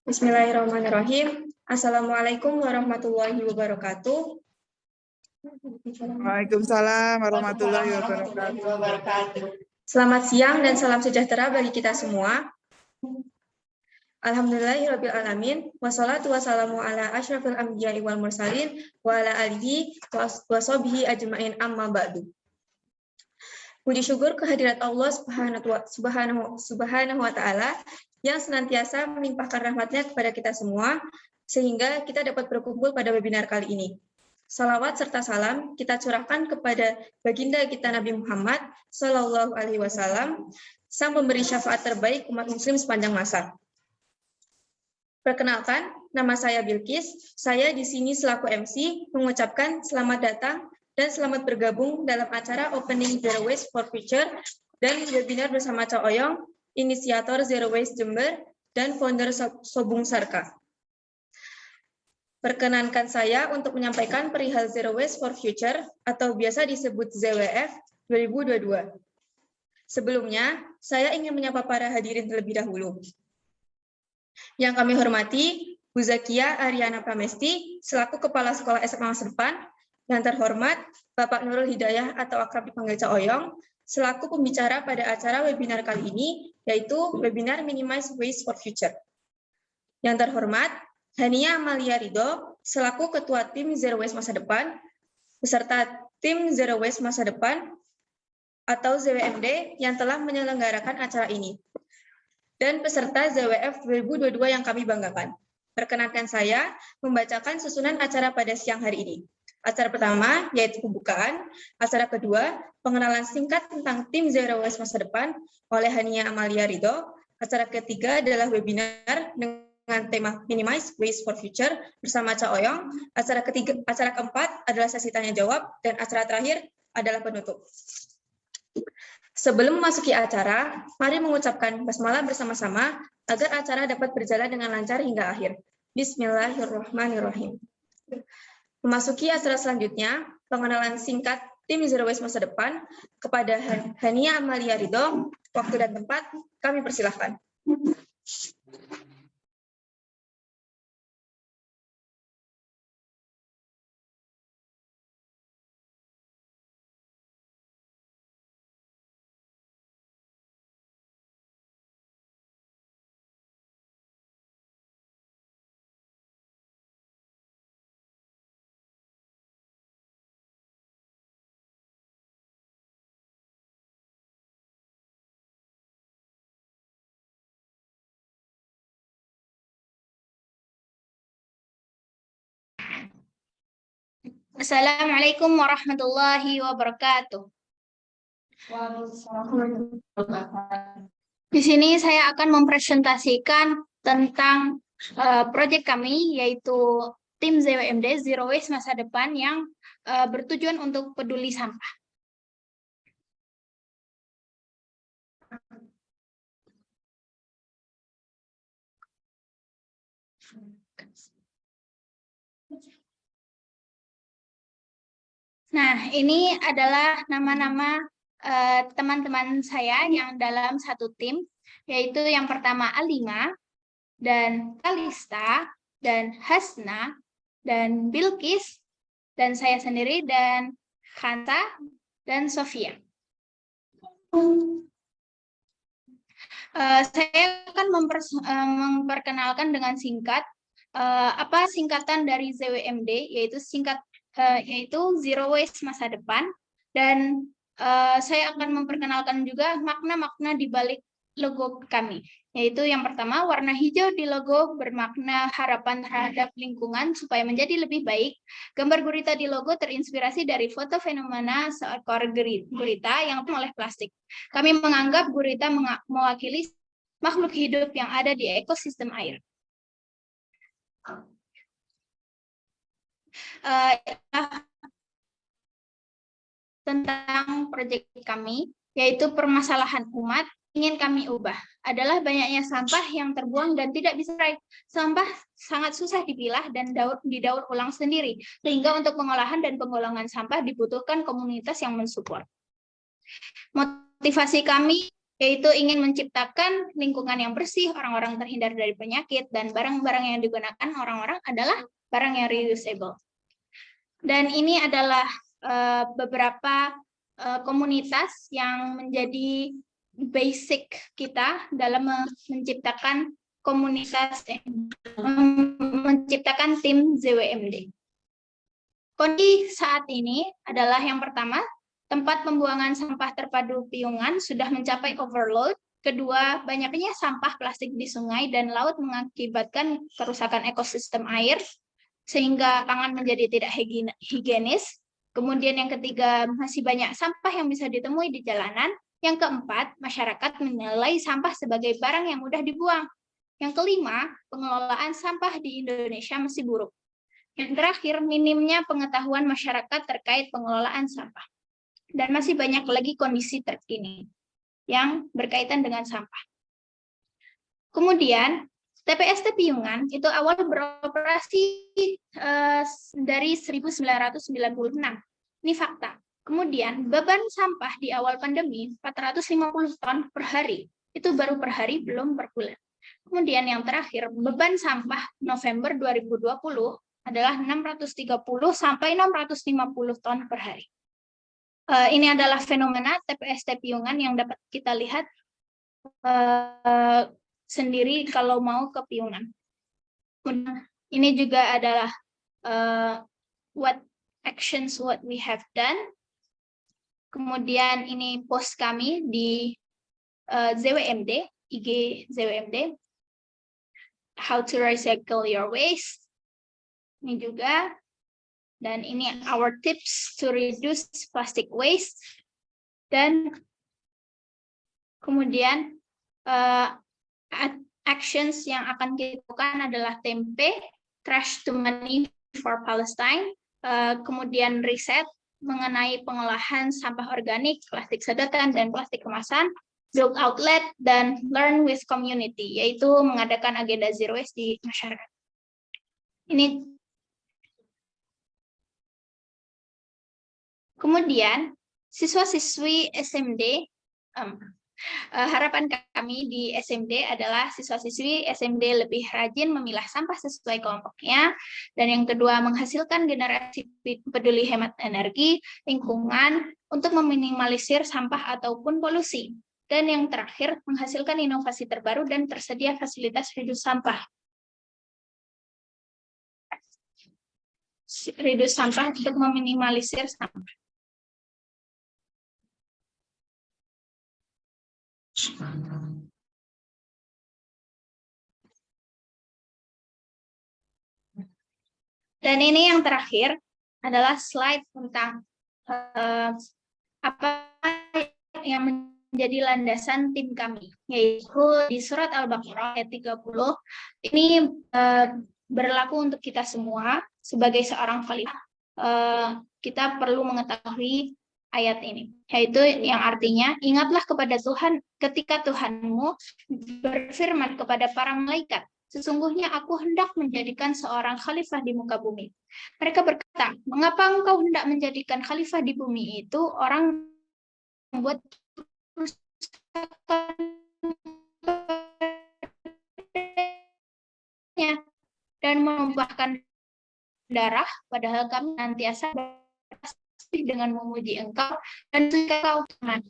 Bismillahirrahmanirrahim. Assalamualaikum warahmatullahi wabarakatuh. Waalaikumsalam warahmatullahi wabarakatuh. Selamat siang dan salam sejahtera bagi kita semua. Alhamdulillahirabbil alamin wassalatu wassalamu ala asyrafil anbiya'i wal mursalin wa ala alihi wa sahbihi ajmain amma ba'du. Puji syukur kehadirat Allah Subhanahu wa taala yang senantiasa melimpahkan rahmatnya kepada kita semua sehingga kita dapat berkumpul pada webinar kali ini. Salawat serta salam kita curahkan kepada baginda kita Nabi Muhammad Shallallahu Alaihi Wasallam, sang pemberi syafaat terbaik umat Muslim sepanjang masa. Perkenalkan, nama saya Bilkis. Saya di sini selaku MC mengucapkan selamat datang dan selamat bergabung dalam acara Opening Zero Waste for Future dan webinar bersama Cak Oyong, inisiator Zero Waste Jember dan founder Sobung Sarka. Perkenankan saya untuk menyampaikan perihal Zero Waste for Future atau biasa disebut ZWF 2022. Sebelumnya, saya ingin menyapa para hadirin terlebih dahulu. Yang kami hormati, Bu Zakia Ariana Pramesti, selaku Kepala Sekolah SMA Masa Depan, yang terhormat Bapak Nurul Hidayah atau akrab dipanggil Cak Oyong, selaku pembicara pada acara webinar kali ini, yaitu webinar Minimize Waste for Future. Yang terhormat Hania Amalia Ridho, selaku Ketua Tim Zero Waste Masa Depan, beserta Tim Zero Waste Masa Depan atau ZWMD yang telah menyelenggarakan acara ini, dan peserta ZWF 2022 yang kami banggakan. Perkenankan saya membacakan susunan acara pada siang hari ini. Acara pertama yaitu pembukaan, acara kedua pengenalan singkat tentang Tim Zero Waste Masa Depan oleh Hania Amalia Ridho, acara ketiga adalah webinar dengan tema Minimize Waste for Future bersama Cak Oyong, acara keempat adalah sesi tanya jawab, dan acara terakhir adalah penutup. Sebelum memasuki acara, mari mengucapkan basmalah bersama-sama agar acara dapat berjalan dengan lancar hingga akhir. Bismillahirrahmanirrahim. Memasuki acara selanjutnya, pengenalan singkat Tim Zero Waste Masa Depan kepada Hania Amalia Ridho. Waktu dan tempat kami persilahkan. Assalamualaikum warahmatullahi wabarakatuh. Di sini saya akan mempresentasikan tentang proyek kami, yaitu tim ZWMD Zero Waste Masa Depan yang bertujuan untuk peduli sampah. Nah, ini adalah nama-nama teman-teman saya yang dalam satu tim, yaitu yang pertama Alima, dan Kalista, dan Hasna, dan Bilkis, dan saya sendiri, dan Khanta, dan Sofia. Saya akan memperkenalkan dengan singkat apa singkatan dari ZWMD, yaitu Zero Waste Masa Depan, dan saya akan memperkenalkan juga makna-makna di balik logo kami, yaitu yang pertama, warna hijau di logo bermakna harapan terhadap lingkungan supaya menjadi lebih baik. Gambar gurita di logo terinspirasi dari foto fenomena seekor gurita yang oleh plastik. Kami menganggap gurita mewakili makhluk hidup yang ada di ekosistem air. Tentang proyek kami, yaitu permasalahan umat ingin kami ubah adalah banyaknya sampah yang terbuang dan tidak bisa dikurai. Sampah sangat susah dipilah dan didaur ulang sendiri, sehingga untuk pengolahan dan penggolongan sampah dibutuhkan komunitas yang mensupport. Motivasi kami yaitu ingin menciptakan lingkungan yang bersih, orang-orang terhindar dari penyakit, dan barang-barang yang digunakan orang-orang adalah barang yang reusable. Dan ini adalah beberapa komunitas yang menjadi basic kita dalam menciptakan komunitas, menciptakan tim ZWMD. Kondisi saat ini adalah yang pertama, tempat pembuangan sampah terpadu Piungan sudah mencapai overload. Kedua, banyaknya sampah plastik di sungai dan laut mengakibatkan kerusakan ekosistem air, sehingga pangan menjadi tidak higienis. Kemudian yang ketiga, masih banyak sampah yang bisa ditemui di jalanan. Yang keempat, masyarakat menilai sampah sebagai barang yang mudah dibuang. Yang kelima, pengelolaan sampah di Indonesia masih buruk. Yang terakhir, minimnya pengetahuan masyarakat terkait pengelolaan sampah. Dan masih banyak lagi kondisi terkini yang berkaitan dengan sampah. Kemudian, TPST Piungan itu awal beroperasi dari 1996. Ini fakta. Kemudian, beban sampah di awal pandemi 450 ton per hari. Itu baru per hari, belum per bulan. Kemudian yang terakhir, beban sampah November 2020 adalah 630 sampai 650 ton per hari. Ini adalah fenomena TPST Piungan yang dapat kita lihat sendiri kalau mau ke Piungan. Ini juga adalah what we have done. Kemudian ini post kami di ZWMD, IG ZWMD, how to recycle your waste. Ini juga, dan ini our tips to reduce plastic waste. Dan kemudian actions yang akan kita lakukan adalah tempe, trash to money for Palestine, kemudian riset mengenai pengolahan sampah organik, plastik sedotan, dan plastik kemasan, build outlet, dan learn with community, yaitu mengadakan agenda zero waste di masyarakat. Ini. Kemudian, siswa-siswi SMD, harapan kami di SMD adalah siswa-siswi SMD lebih rajin memilah sampah sesuai kelompoknya, dan yang kedua menghasilkan generasi peduli hemat energi, lingkungan untuk meminimalisir sampah ataupun polusi, dan yang terakhir menghasilkan inovasi terbaru dan tersedia fasilitas reduce sampah. Reduce sampah untuk meminimalisir sampah. Dan ini yang terakhir adalah slide tentang apa yang menjadi landasan tim kami, yaitu di surat Al-Baqarah ayat 30. Ini berlaku untuk kita semua sebagai seorang khalifah. Kita perlu mengetahui ayat ini, yaitu yang artinya, ingatlah kepada Tuhan ketika Tuhanmu berfirman kepada para malaikat, sesungguhnya aku hendak menjadikan seorang khalifah di muka bumi. Mereka berkata, mengapa engkau hendak menjadikan khalifah di bumi itu orang membuat dan menumpahkan darah, padahal kami nantiasa dengan memuji engkau dan engkau Tuhan.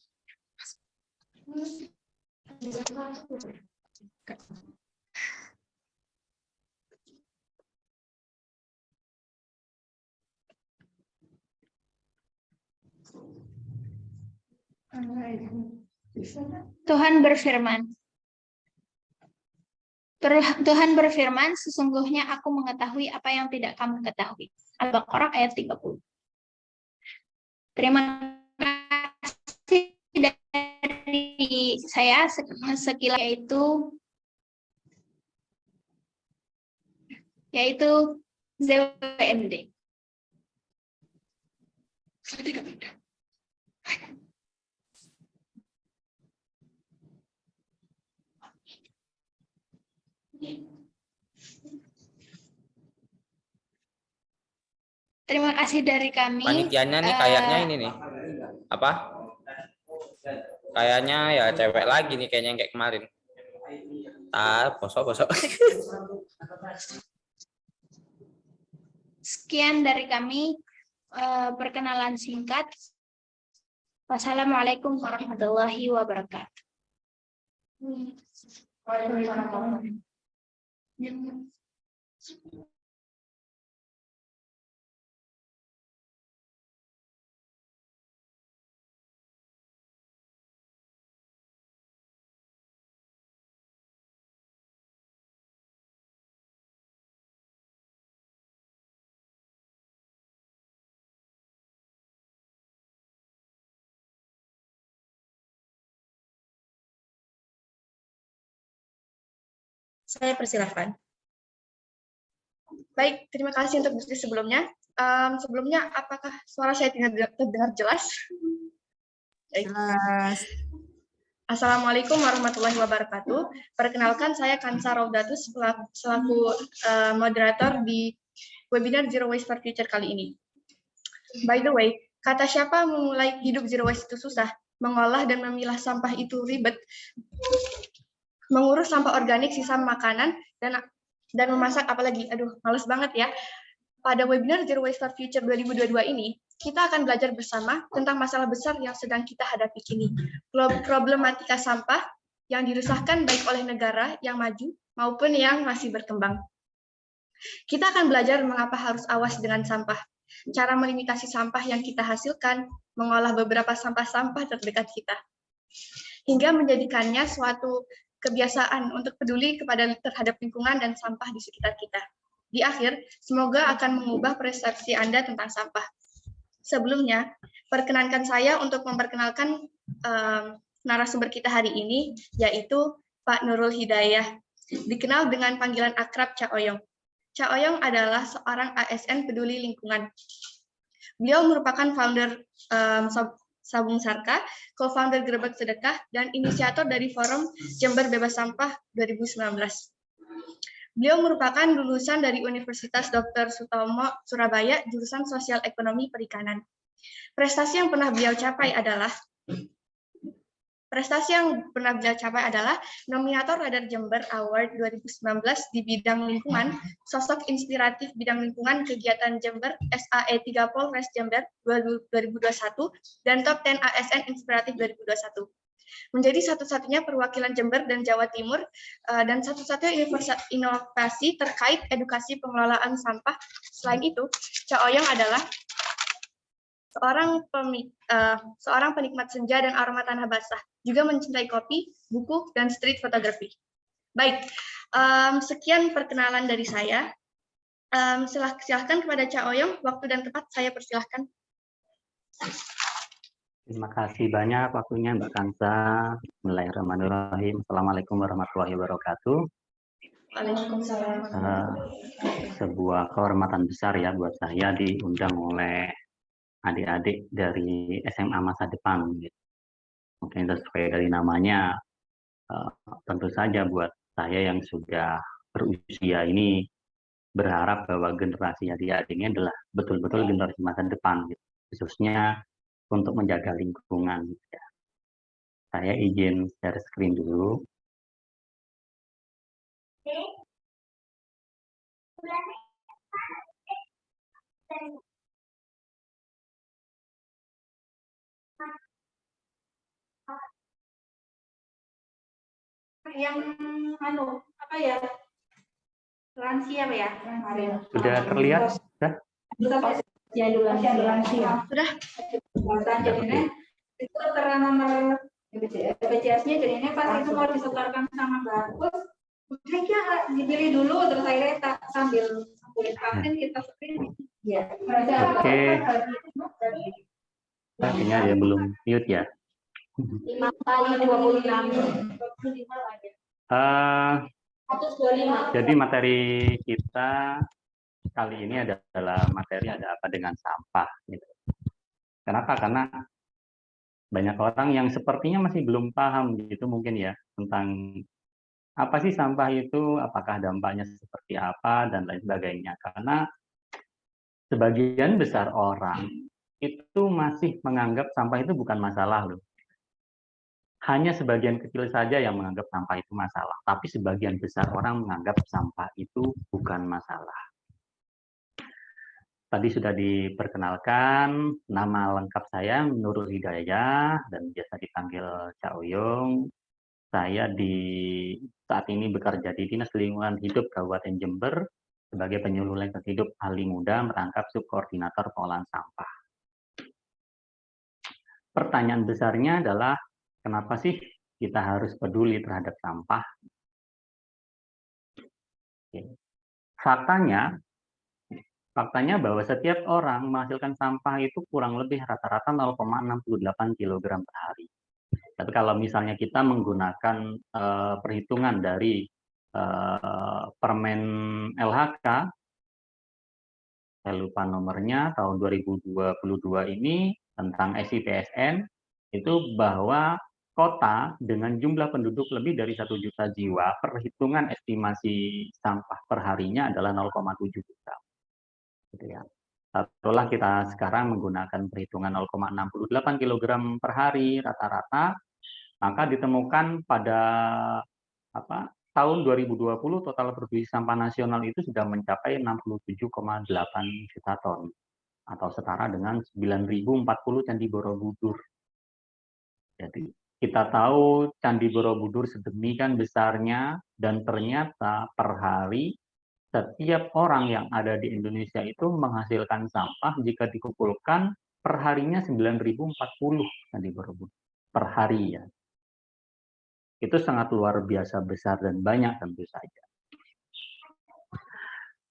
Tuhan berfirman, sesungguhnya aku mengetahui apa yang tidak kamu ketahui. Al-Baqarah ayat 30. Terima kasih dari saya sekilas, yaitu ZWMD. Terima kasih dari kami. Panitianya nih kayaknya ini nih. Apa? Kayaknya ya cewek lagi nih kayaknya yang kayak kemarin. Bosok. Sekian dari kami perkenalan singkat. Wassalamualaikum warahmatullahi wabarakatuh. Saya persilahkan. Baik, terima kasih untuk diskusi sebelumnya. Sebelumnya, apakah suara saya terdengar jelas? Jelas. Assalamualaikum warahmatullahi wabarakatuh. Perkenalkan, saya Kansa Raudatus selaku moderator di webinar Zero Waste for Future kali ini. By the way, kata siapa memulai hidup zero waste itu susah, mengolah dan memilah sampah itu ribet, mengurus sampah organik, sisa makanan, dan memasak apalagi. Aduh, males banget ya. Pada webinar Zero Waste for Future 2022 ini, kita akan belajar bersama tentang masalah besar yang sedang kita hadapi kini. Problematika sampah yang diresahkan baik oleh negara yang maju maupun yang masih berkembang. Kita akan belajar mengapa harus awas dengan sampah, cara melimitasi sampah yang kita hasilkan, mengolah beberapa sampah-sampah terdekat kita, hingga menjadikannya suatu kebiasaan untuk peduli terhadap lingkungan dan sampah di sekitar kita. Di akhir, semoga akan mengubah persepsi Anda tentang sampah. Sebelumnya, perkenankan saya untuk memperkenalkan narasumber kita hari ini, yaitu Pak Nurul Hidayah, dikenal dengan panggilan akrab Cak Oyong. Cak Oyong adalah seorang ASN peduli lingkungan. Beliau merupakan founder Sabung Sarka, co-founder Gerbek Sedekah, dan inisiator dari Forum Jember Bebas Sampah 2019. Beliau merupakan lulusan dari Universitas Dr. Sutomo, Surabaya, jurusan Sosial Ekonomi Perikanan. Prestasi yang pernah beliau capai adalah nominator Radar Jember Award 2019 di bidang lingkungan, sosok inspiratif bidang lingkungan kegiatan Jember SAE 3 Polres Jember 2021, dan Top 10 ASN Inspiratif 2021. Menjadi satu-satunya perwakilan Jember dan Jawa Timur dan satu-satunya inovasi terkait edukasi pengelolaan sampah. Selain itu, Cak Oyong adalah seorang penikmat senja dan aroma tanah basah, juga mencintai kopi, buku, dan street photography. Baik, sekian perkenalan dari saya. Silahkan kepada Cak Oyong, waktu dan tempat saya persilahkan. Terima kasih banyak waktunya Mbak Kansa. Bismillahirrahmanirrahim. Assalamualaikum warahmatullahi wabarakatuh. Waalaikumsalam. Sebuah kehormatan besar ya buat saya diundang oleh adik-adik dari SMA Masa Depan. Mungkin sesuai dari namanya, tentu saja buat saya yang sudah berusia ini berharap bahwa generasi adik-adik ini adalah betul-betul generasi masa depan, khususnya untuk menjaga lingkungan. Saya izin share screen dulu. Yang apa ya? Lansia apa ya? Sudah terlihat? Sudah? Lansia. Sudah. Jadinya itu keterangan nomor BPJS-nya jadinya pas itu mau disetorkan sama bagus, kayaknya dipilih dulu terus akhirnya sambil vaksin kita screen. Ya. Oke. Akhirnya dia belum mute ya. 5 kali 26. Jadi materi kita kali ini adalah materi ada apa dengan sampah. Gitu. Kenapa? Karena banyak orang yang sepertinya masih belum paham gitu mungkin ya tentang apa sih sampah itu, apakah dampaknya seperti apa dan lain sebagainya. Karena sebagian besar orang itu masih menganggap sampah itu bukan masalah loh. hanya sebagian kecil saja yang menganggap sampah itu masalah, tapi sebagian besar orang menganggap sampah itu bukan masalah. Tadi sudah diperkenalkan, nama lengkap saya Nurul Hidayah dan biasa dipanggil Cak Uyung. Saya saat ini bekerja di Dinas Lingkungan Hidup Kabupaten Jember sebagai penyuluh lingkungan hidup ahli muda merangkap subkoordinator pengolahan sampah. Pertanyaan besarnya adalah, kenapa sih kita harus peduli terhadap sampah? Faktanya bahwa setiap orang menghasilkan sampah itu kurang lebih rata-rata 0,68 kg per hari. Tapi kalau misalnya kita menggunakan perhitungan dari Permen LHK, saya lupa nomornya, tahun 2022 ini tentang SIPSN, itu bahwa kota dengan jumlah penduduk lebih dari 1 juta jiwa, perhitungan estimasi sampah perharinya adalah 0,7 juta. Gitu ya. Setelah kita sekarang menggunakan perhitungan 0,68 kg per hari rata-rata, maka ditemukan pada tahun 2020 total produksi sampah nasional itu sudah mencapai 67,8 juta ton atau setara dengan 9.040 Candi Borobudur. Jadi kita tahu Candi Borobudur sedemikian besarnya dan ternyata per hari setiap orang yang ada di Indonesia itu menghasilkan sampah jika dikumpulkan per harinya 9.040 Candi Borobudur per hari ya. Itu sangat luar biasa besar dan banyak tentu saja.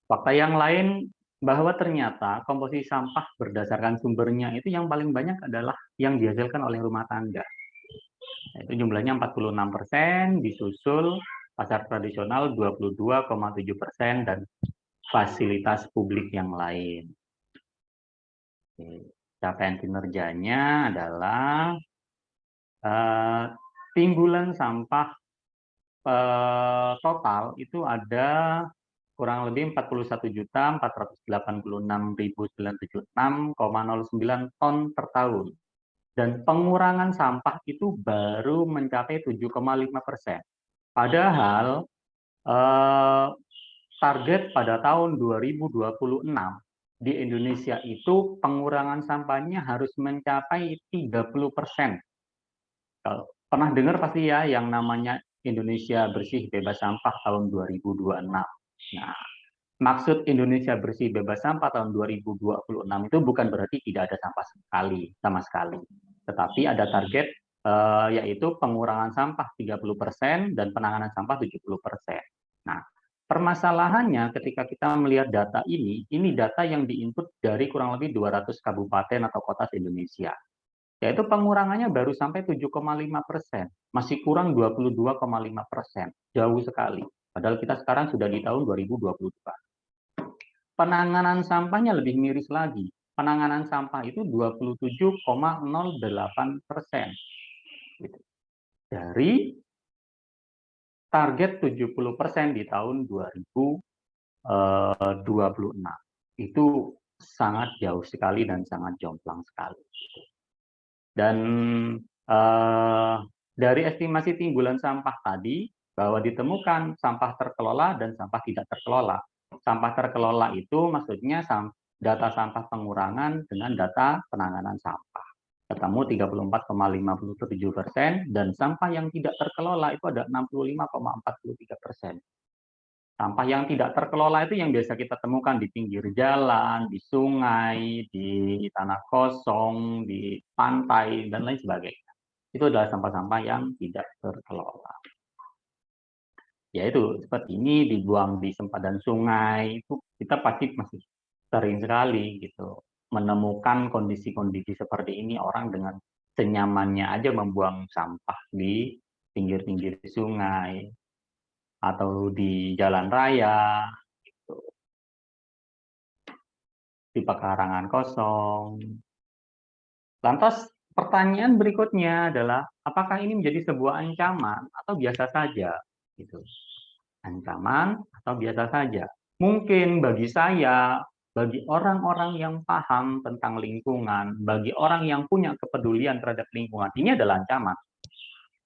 Fakta yang lain bahwa ternyata komposisi sampah berdasarkan sumbernya itu yang paling banyak adalah yang dihasilkan oleh rumah tangga. Itu jumlahnya 46%, disusul pasar tradisional 22,7% dan fasilitas publik yang lain. Capaian kinerjanya adalah timbulan sampah total itu ada kurang lebih 41.486.976,09 ton per tahun. Dan pengurangan sampah itu baru mencapai 7,5%. Padahal target pada tahun 2026 di Indonesia itu pengurangan sampahnya harus mencapai 30%. Kalau pernah dengar pasti ya yang namanya Indonesia bersih bebas sampah tahun 2026. Nah, maksud Indonesia bersih bebas sampah tahun 2026 itu bukan berarti tidak ada sampah sama sekali. Tetapi ada target yaitu pengurangan sampah 30% dan penanganan sampah 70%. Nah, permasalahannya ketika kita melihat data ini data yang diinput dari kurang lebih 200 kabupaten atau kota di Indonesia. Yaitu pengurangannya baru sampai 7,5%, masih kurang 22,5%, jauh sekali. Padahal kita sekarang sudah di tahun 2022. Penanganan sampahnya lebih miris lagi. Penanganan sampah itu 27,08%. Dari target 70% di tahun 2026. Itu sangat jauh sekali dan sangat jomplang sekali. Dan dari estimasi timbulan sampah tadi, bahwa ditemukan sampah terkelola dan sampah tidak terkelola. Sampah terkelola itu maksudnya data sampah pengurangan dengan data penanganan sampah. Ketemu 34,57% dan sampah yang tidak terkelola itu ada 65,43%. Sampah yang tidak terkelola itu yang biasa kita temukan di pinggir jalan, di sungai, di tanah kosong, di pantai, dan lain sebagainya. Itu adalah sampah-sampah yang tidak terkelola. Yaitu seperti ini dibuang di sempadan sungai, itu kita pasti masih sering sekali gitu menemukan kondisi-kondisi seperti ini, orang dengan senyamannya aja membuang sampah di pinggir-pinggir sungai atau di jalan raya, gitu. Di pekarangan kosong. Lantas pertanyaan berikutnya adalah, apakah ini menjadi sebuah ancaman atau biasa saja? Gitu. Ancaman atau biasa saja? Mungkin bagi saya, bagi orang-orang yang paham tentang lingkungan, bagi orang yang punya kepedulian terhadap lingkungan, ini adalah ancaman.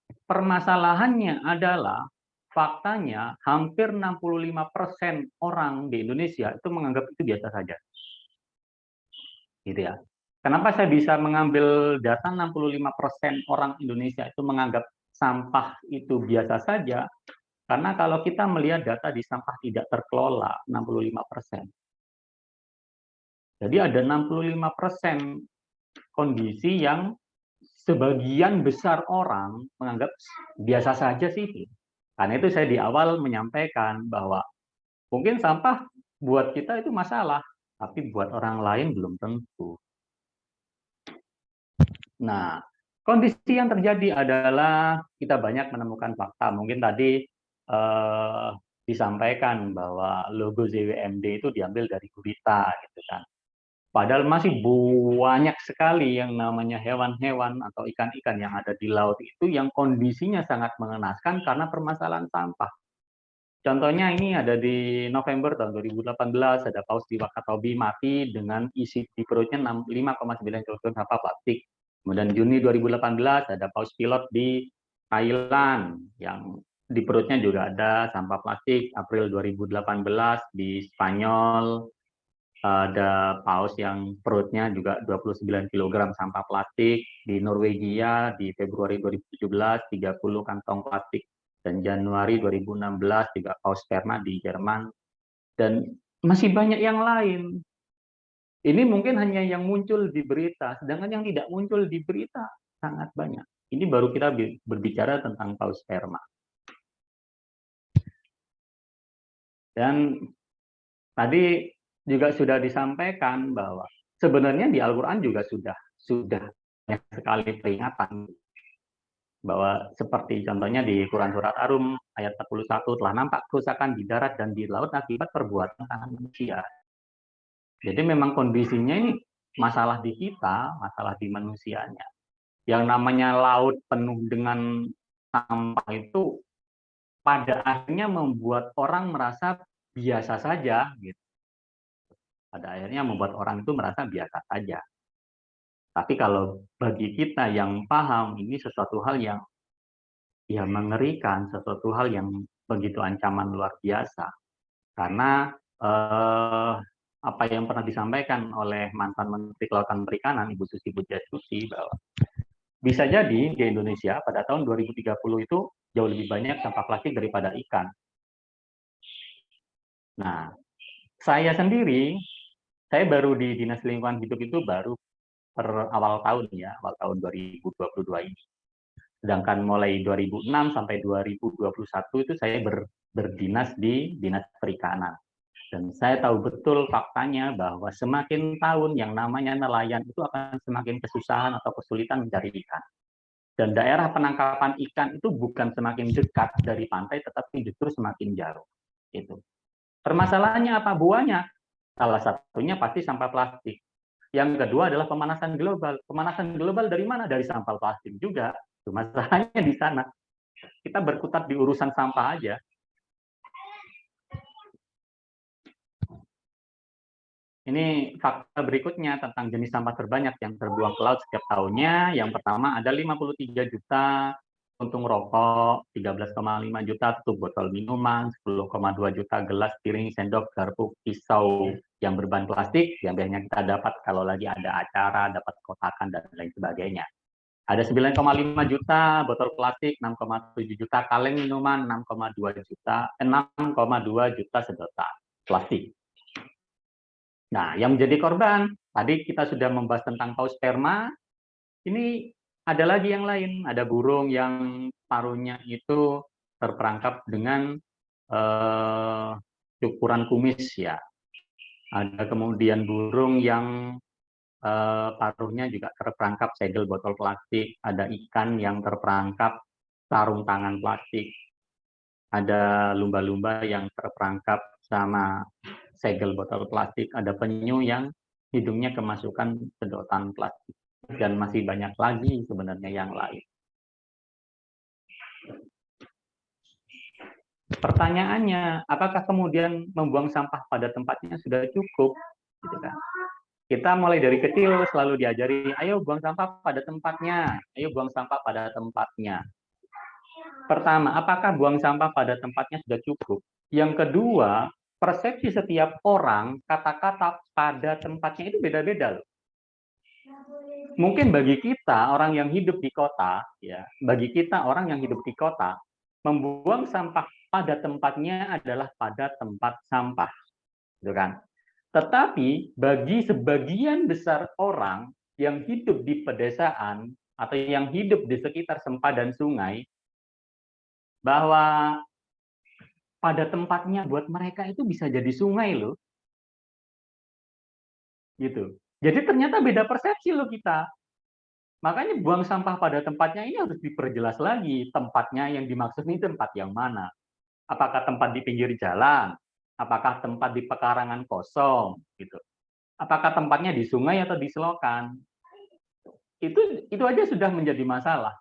Permasalahannya adalah faktanya hampir 65% orang di Indonesia itu menganggap itu biasa saja. Gitu ya. Kenapa saya bisa mengambil data 65% orang Indonesia itu menganggap sampah itu biasa saja? Karena kalau kita melihat data di sampah tidak terkelola 65%. Jadi ada 65% kondisi yang sebagian besar orang menganggap biasa saja sih. Karena itu saya di awal menyampaikan bahwa mungkin sampah buat kita itu masalah, tapi buat orang lain belum tentu. Nah, kondisi yang terjadi adalah kita banyak menemukan fakta. Mungkin tadi disampaikan bahwa logo ZWMD itu diambil dari gurita, gitu kan. Padahal masih banyak sekali yang namanya hewan-hewan atau ikan-ikan yang ada di laut itu yang kondisinya sangat mengenaskan karena permasalahan sampah. Contohnya ini ada di November tahun 2018, ada paus di Wakatobi mati dengan isi di perutnya 5,9 kg sampah plastik. Kemudian Juni 2018 ada paus pilot di Thailand yang di perutnya juga ada sampah plastik. April 2018 di Spanyol ada paus yang perutnya juga 29 kg sampah plastik. Di Norwegia di Februari 2017 30 kantong plastik. Dan Januari 2016 juga paus sperma di Jerman. Dan masih banyak yang lain. Ini mungkin hanya yang muncul di berita, sedangkan yang tidak muncul di berita sangat banyak. Ini baru kita berbicara tentang paus sperma. Dan tadi juga sudah disampaikan bahwa sebenarnya di Al-Quran juga sudah banyak sekali peringatan bahwa seperti contohnya di Quran Surat Ar-Rum ayat 41 telah nampak kerusakan di darat dan di laut akibat perbuatan tangan manusia. Jadi memang kondisinya ini masalah di kita, masalah di manusianya. Yang namanya laut penuh dengan sampah itu pada akhirnya membuat orang merasa biasa saja, gitu. Pada akhirnya membuat orang itu merasa biasa saja. Tapi kalau bagi kita yang paham, ini sesuatu hal yang ya mengerikan, sesuatu hal yang begitu ancaman luar biasa. Karena apa yang pernah disampaikan oleh mantan Menteri Kelautan Perikanan, Ibu Susi Pujiastuti, bahwa bisa jadi di Indonesia pada tahun 2030 itu jauh lebih banyak sampah plastik daripada ikan. Nah, saya sendiri, saya baru di Dinas Lingkungan Hidup itu baru per awal tahun ya, awal tahun 2022 ini. Sedangkan mulai 2006 sampai 2021 itu saya berdinas di Dinas Perikanan. Dan saya tahu betul faktanya bahwa semakin tahun yang namanya nelayan itu akan semakin kesusahan atau kesulitan mencari ikan. Dan daerah penangkapan ikan itu bukan semakin dekat dari pantai, tetapi justru semakin jauh. Itu. Permasalahannya apa? Buahnya. Salah satunya pasti sampah plastik. Yang kedua adalah pemanasan global. Pemanasan global dari mana? Dari sampah plastik juga. Masalahnya di sana. Kita berkutat di urusan sampah aja. Ini fakta berikutnya tentang jenis sampah terbanyak yang terbuang ke laut setiap tahunnya. Yang pertama ada 53 juta puntung rokok, 13,5 juta tutup botol minuman, 10,2 juta gelas, piring, sendok, garpu, pisau yang berbahan plastik, yang biasanya kita dapat kalau lagi ada acara, dapat kotakan, dan lain sebagainya. Ada 9,5 juta botol plastik, 6,7 juta kaleng minuman, 6,2 juta sedotan plastik. Nah, yang menjadi korban, tadi kita sudah membahas tentang paus sperma, ini ada lagi yang lain, ada burung yang paruhnya itu terperangkap dengan ukuran kumis ya. Ada kemudian burung yang paruhnya juga terperangkap segel botol plastik, ada ikan yang terperangkap sarung tangan plastik, ada lumba-lumba yang terperangkap sama segel botol plastik, ada penyu yang hidungnya kemasukan sedotan plastik, dan masih banyak lagi sebenarnya yang lain. Pertanyaannya, apakah kemudian membuang sampah pada tempatnya sudah cukup? Gitu kan? Kita mulai dari kecil selalu diajari, ayo buang sampah pada tempatnya, ayo buang sampah pada tempatnya. Pertama, apakah buang sampah pada tempatnya sudah cukup? Yang kedua, persepsi setiap orang kata-kata pada tempatnya itu beda-beda loh. Mungkin bagi kita orang yang hidup di kota, ya, bagi kita orang yang hidup di kota, membuang sampah pada tempatnya adalah pada tempat sampah, gitu kan? Tetapi bagi sebagian besar orang yang hidup di pedesaan atau yang hidup di sekitar sempadan sungai, bahwa pada tempatnya buat mereka itu bisa jadi sungai loh, gitu. Jadi ternyata beda persepsi loh kita. Makanya buang sampah pada tempatnya ini harus diperjelas lagi. Tempatnya yang dimaksud ini tempat yang mana? Apakah tempat di pinggir jalan? Apakah tempat di pekarangan kosong? Gitu. Apakah tempatnya di sungai atau di selokan? Itu aja sudah menjadi masalah.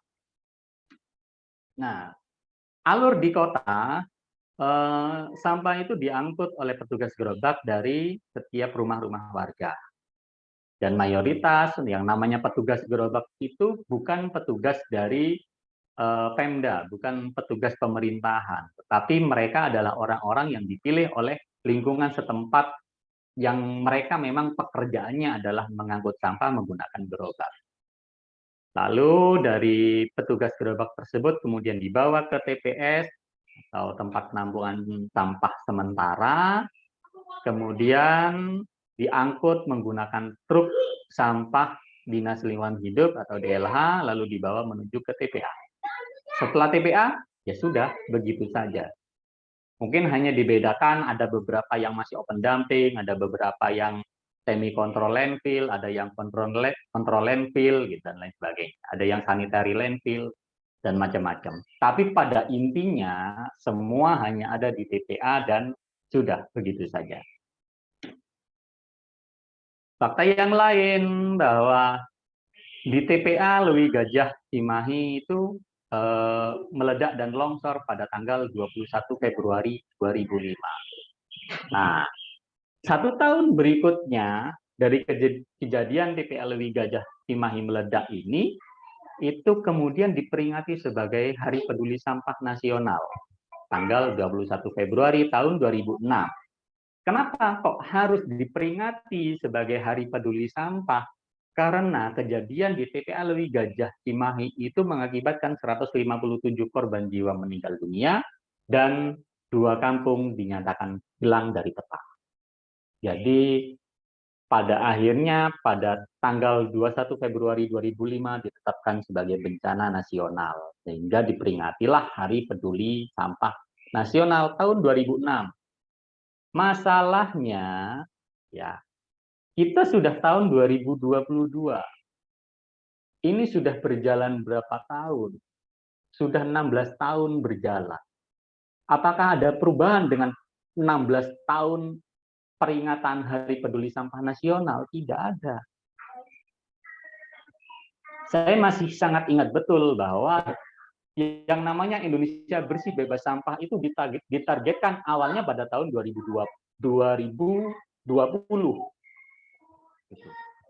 Nah, alur di kota, sampah itu diangkut oleh petugas gerobak dari setiap rumah-rumah warga. Dan mayoritas yang namanya petugas gerobak itu bukan petugas dari Pemda, bukan petugas pemerintahan, tetapi mereka adalah orang-orang yang dipilih oleh lingkungan setempat yang mereka memang pekerjaannya adalah mengangkut sampah menggunakan gerobak. Lalu dari petugas gerobak tersebut kemudian dibawa ke TPS atau tempat penampungan sampah sementara, kemudian diangkut menggunakan truk sampah Dinas Lingkungan Hidup atau DLH, lalu dibawa menuju ke TPA. Setelah TPA, ya sudah, begitu saja. Mungkin hanya dibedakan ada beberapa yang masih open dumping, ada beberapa yang semi control landfill, ada yang control landfill, gitu, dan lain sebagainya. Ada yang sanitary landfill, dan macam-macam. Tapi pada intinya, semua hanya ada di TPA dan sudah, begitu saja. Fakta yang lain bahwa di TPA Lewi Gajah Cimahi itu meledak dan longsor pada tanggal 21 Februari 2005. Nah, 1 tahun berikutnya dari kejadian TPA Lewi Gajah Cimahi meledak ini, itu kemudian diperingati sebagai Hari Peduli Sampah Nasional, tanggal 21 Februari tahun 2006. Kenapa kok harus diperingati sebagai Hari Peduli Sampah? Karena kejadian di TPA Lewi Gajah Cimahi itu mengakibatkan 157 korban jiwa meninggal dunia dan 2 kampung dinyatakan hilang dari peta. Jadi pada akhirnya pada tanggal 21 Februari 2005 ditetapkan sebagai bencana nasional, sehingga diperingatilah Hari Peduli Sampah Nasional tahun 2006. Masalahnya, ya, kita sudah tahun 2022. Ini sudah berjalan berapa tahun? Sudah 16 tahun berjalan. Apakah ada perubahan dengan 16 tahun peringatan Hari Peduli Sampah Nasional? Tidak ada. Saya masih sangat ingat betul bahwa yang namanya Indonesia Bersih Bebas Sampah itu ditargetkan awalnya pada tahun 2020.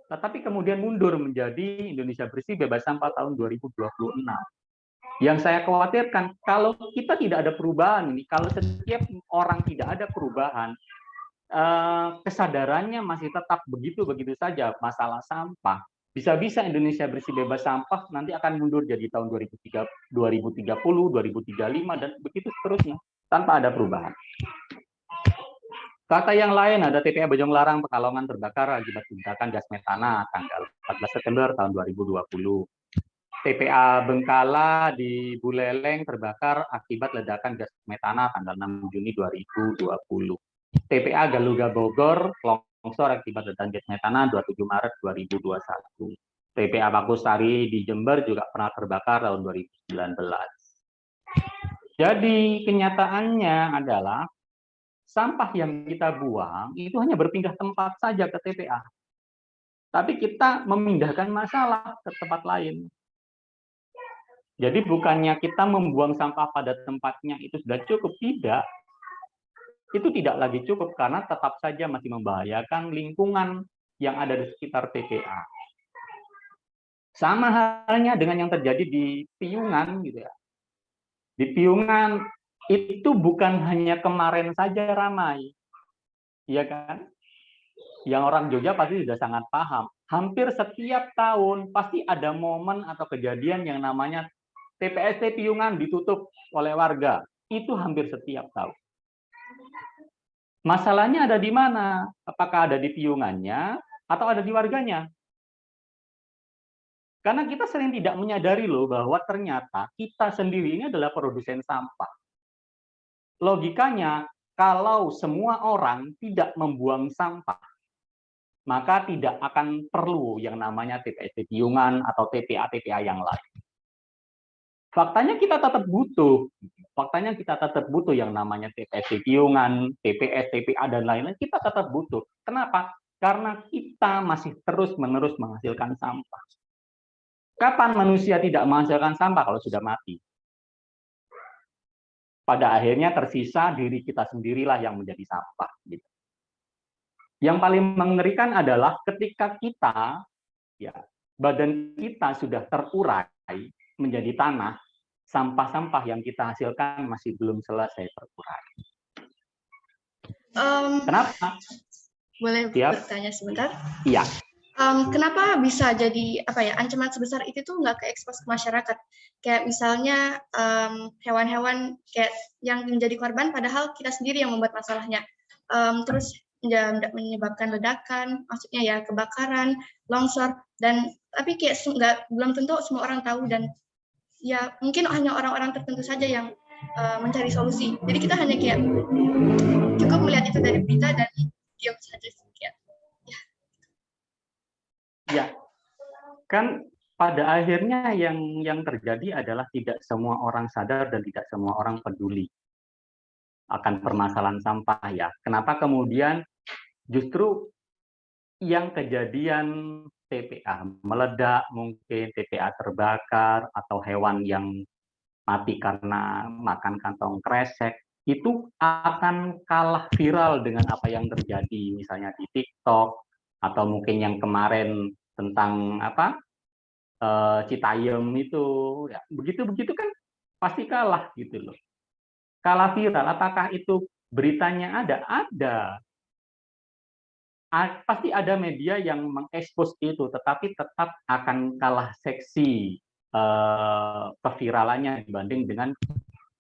Tetapi kemudian mundur menjadi Indonesia Bersih Bebas Sampah tahun 2026. Yang saya khawatirkan, kalau kita tidak ada perubahan ini, kalau setiap orang tidak ada perubahan, kesadarannya masih tetap begitu-begitu saja masalah sampah, bisa-bisa Indonesia Bersih Bebas Sampah nanti akan mundur jadi tahun 2030, 2035, dan begitu seterusnya, tanpa ada perubahan. Fakta yang lain, ada TPA Bojonglarang, Pekalongan terbakar akibat ledakan gas metana tanggal 14 September tahun 2020. TPA Bengkala di Buleleng terbakar akibat ledakan gas metana tanggal 6 Juni 2020. TPA Galuga Bogor longsor akibat ledakan gas metana 27 Maret 2021. TPA Pakusari di Jember juga pernah terbakar tahun 2019. Jadi kenyataannya adalah sampah yang kita buang itu hanya berpindah tempat saja ke TPA. Tapi kita memindahkan masalah ke tempat lain. Jadi bukannya kita membuang sampah pada tempatnya itu sudah cukup, tidak. Itu tidak lagi cukup karena tetap saja masih membahayakan lingkungan yang ada di sekitar TPA. Sama halnya dengan yang terjadi di Piungan gitu ya. Di Piungan itu bukan hanya kemarin saja ramai, ya kan? Yang orang Jogja pasti sudah sangat paham. Hampir setiap tahun pasti ada momen atau kejadian yang namanya TPST Piungan ditutup oleh warga. Itu hampir setiap tahun. Masalahnya ada di mana? Apakah ada di piungannya atau ada di warganya? Karena kita sering tidak menyadari loh bahwa ternyata kita sendiri ini adalah produsen sampah. Logikanya, kalau semua orang tidak membuang sampah, maka tidak akan perlu yang namanya TPST piungan atau TPA-TPA yang lain. Faktanya kita tetap butuh. Faktanya kita tetap butuh yang namanya TPS piungan, TPS, TPA, dan lain-lain. Kita tetap butuh. Kenapa? Karena kita masih terus-menerus menghasilkan sampah. Kapan manusia tidak menghasilkan sampah? Kalau sudah mati. Pada akhirnya tersisa diri kita sendirilah yang menjadi sampah. Gitu. Yang paling mengerikan adalah ketika kita, ya, badan kita sudah terurai menjadi tanah, sampah-sampah yang kita hasilkan masih belum selesai terurai. Kenapa? Boleh Siap. bertanya sebentar? Iya. Kenapa bisa jadi ancaman sebesar itu tuh nggak ke-expose ke masyarakat? Kayak misalnya hewan-hewan kayak yang menjadi korban, padahal kita sendiri yang membuat masalahnya. Terus menyebabkan ledakan, maksudnya ya kebakaran, longsor, dan tapi kayak belum tentu semua orang tahu, dan ya mungkin hanya orang-orang tertentu saja yang mencari solusi. Jadi kita hanya kayak cukup melihat itu dari berita dan diam saja. Ya, kan pada akhirnya yang terjadi adalah tidak semua orang sadar dan tidak semua orang peduli akan permasalahan sampah ya. Kenapa kemudian justru yang kejadian TPA meledak, mungkin TPA terbakar, atau hewan yang mati karena makan kantong kresek, itu akan kalah viral dengan apa yang terjadi misalnya di TikTok, atau mungkin yang kemarin tentang Citayam itu, ya, begitu kan pasti kalah gitu loh. Kalah viral, apakah itu beritanya ada? Ada. Pasti ada media yang mengekspos itu, tetapi tetap akan kalah seksi keviralannya dibanding dengan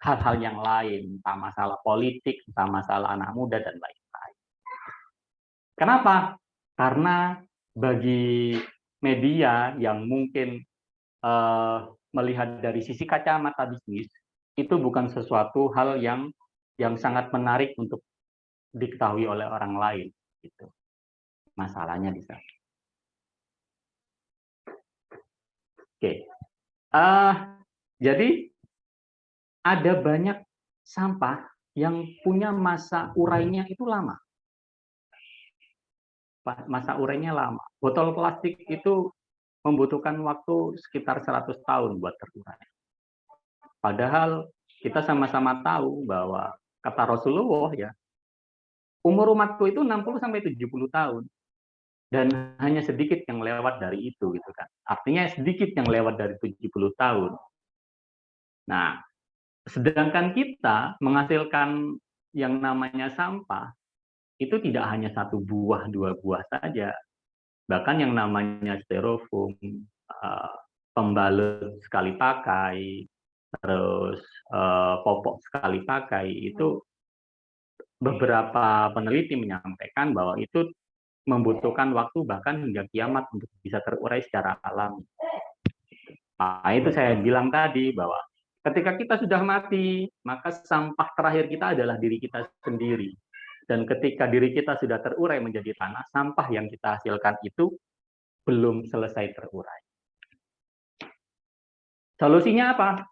hal-hal yang lain, entah masalah politik, entah masalah anak muda, dan lain-lain. Kenapa? Karena bagi media yang mungkin melihat dari sisi kacamata bisnis, itu bukan sesuatu hal yang sangat menarik untuk diketahui oleh orang lain. Gitu. Masalahnya di sana. Oke. Jadi ada banyak sampah yang punya masa urainya itu lama. Masa urainya lama. Botol plastik itu membutuhkan waktu sekitar 100 tahun buat terurai. Padahal kita sama-sama tahu bahwa kata Rasulullah ya, umur umatku itu 60 sampai 70 tahun. Dan hanya sedikit yang lewat dari itu gitu kan. Artinya sedikit yang lewat dari 70 tahun. Nah, sedangkan kita menghasilkan yang namanya sampah itu tidak hanya 1 buah, 2 buah saja. Bahkan yang namanya styrofoam, pembalut sekali pakai, terus popok sekali pakai, itu beberapa peneliti menyampaikan bahwa itu membutuhkan waktu bahkan hingga kiamat untuk bisa terurai secara alami. Nah, itu saya bilang tadi bahwa ketika kita sudah mati, maka sampah terakhir kita adalah diri kita sendiri. Dan ketika diri kita sudah terurai menjadi tanah, sampah yang kita hasilkan itu belum selesai terurai. Solusinya apa?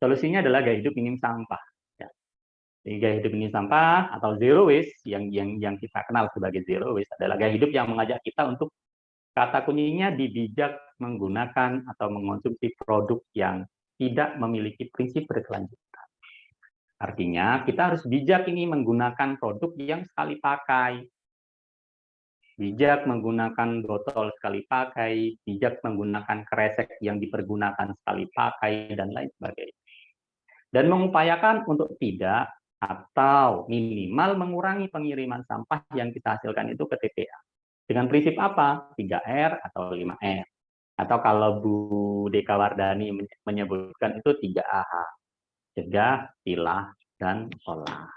Solusinya adalah gaya hidup minim sampah. Gaya hidup minim sampah atau zero waste yang kita kenal sebagai zero waste adalah gaya hidup yang mengajak kita untuk, kata kuncinya, bijak menggunakan atau mengonsumsi produk yang tidak memiliki prinsip berkelanjutan. Artinya kita harus bijak ini menggunakan produk yang sekali pakai, bijak menggunakan botol sekali pakai, bijak menggunakan kresek yang dipergunakan sekali pakai, dan lain sebagainya. dan mengupayakan untuk tidak atau minimal mengurangi pengiriman sampah yang kita hasilkan itu ke TPA. Dengan prinsip apa? 3R atau 5R. Atau kalau Bu Deka Wardani menyebutkan itu 3AH. Cegah, pilah, dan olah.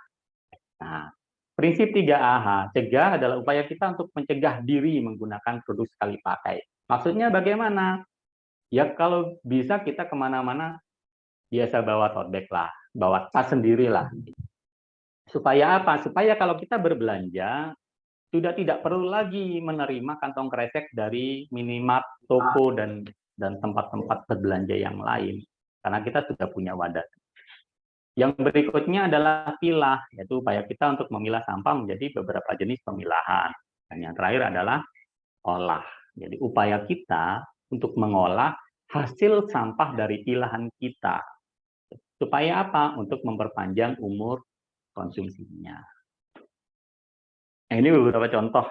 Nah, prinsip 3AH, cegah adalah upaya kita untuk mencegah diri menggunakan produk sekali pakai. Maksudnya bagaimana? Ya kalau bisa kita kemana-mana biasa bawa tote bag lah, bawa tas sendirilah. Supaya apa? Supaya kalau kita berbelanja, sudah tidak perlu lagi menerima kantong kresek dari minimart, toko, dan tempat-tempat berbelanja yang lain. Karena kita sudah punya wadah. Yang berikutnya adalah pilah, yaitu upaya kita untuk memilah sampah menjadi beberapa jenis pemilahan. Dan yang terakhir adalah olah. Jadi upaya kita untuk mengolah hasil sampah dari pilahan kita. Supaya apa? Untuk memperpanjang umur konsumsinya. Nah, ini beberapa contoh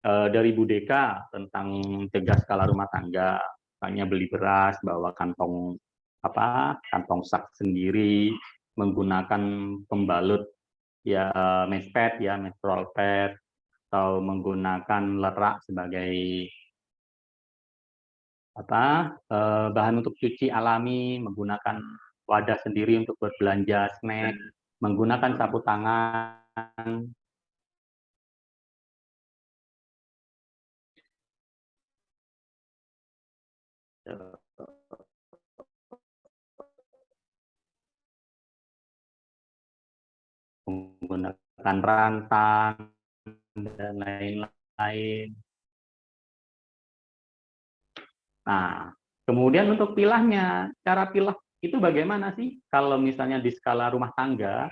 dari Bu Deka tentang cegah skala rumah tangga. Misalnya beli beras, bawa kantong sak sendiri, menggunakan pembalut ya mesped ya menstrual pad, atau menggunakan lerak sebagai bahan untuk cuci alami, menggunakan wadah sendiri untuk berbelanja snack, menggunakan sapu tangan. Menggunakan rantang dan lain-lain. Nah, kemudian untuk pilahnya, cara pilah itu bagaimana sih? Kalau misalnya di skala rumah tangga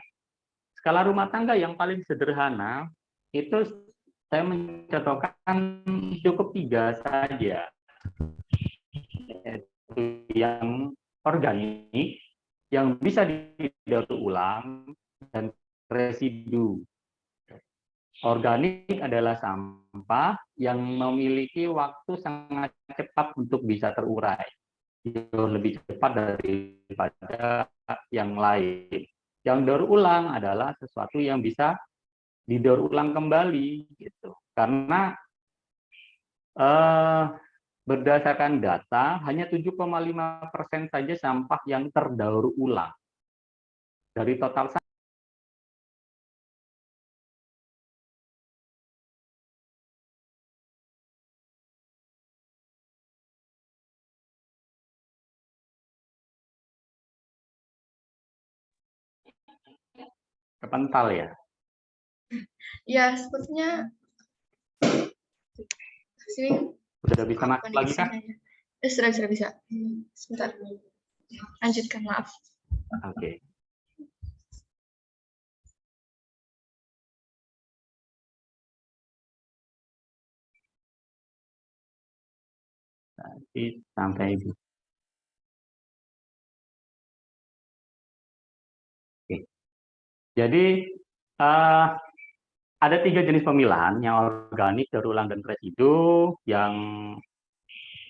yang paling sederhana itu saya mencontohkan cukup 3 saja, yaitu yang organik, yang bisa didaur ulang, dan residu. Organik adalah sampah yang memiliki waktu sangat cepat untuk bisa terurai, jauh lebih cepat daripada yang lain. Yang daur ulang adalah sesuatu yang bisa didaur ulang kembali, gitu. Karena berdasarkan data hanya 7,5% saja sampah yang terdaur ulang dari total sampah. Kepental ya? Ya, sepertinya sini. Sudah bisa masuk lagi kah? Sudah bisa. Sebentar. Lanjutkan, maaf. Oke. Sampai itu. Oke. Jadi ada 3 jenis pemilahan, yang organik, daur ulang, dan residu. Yang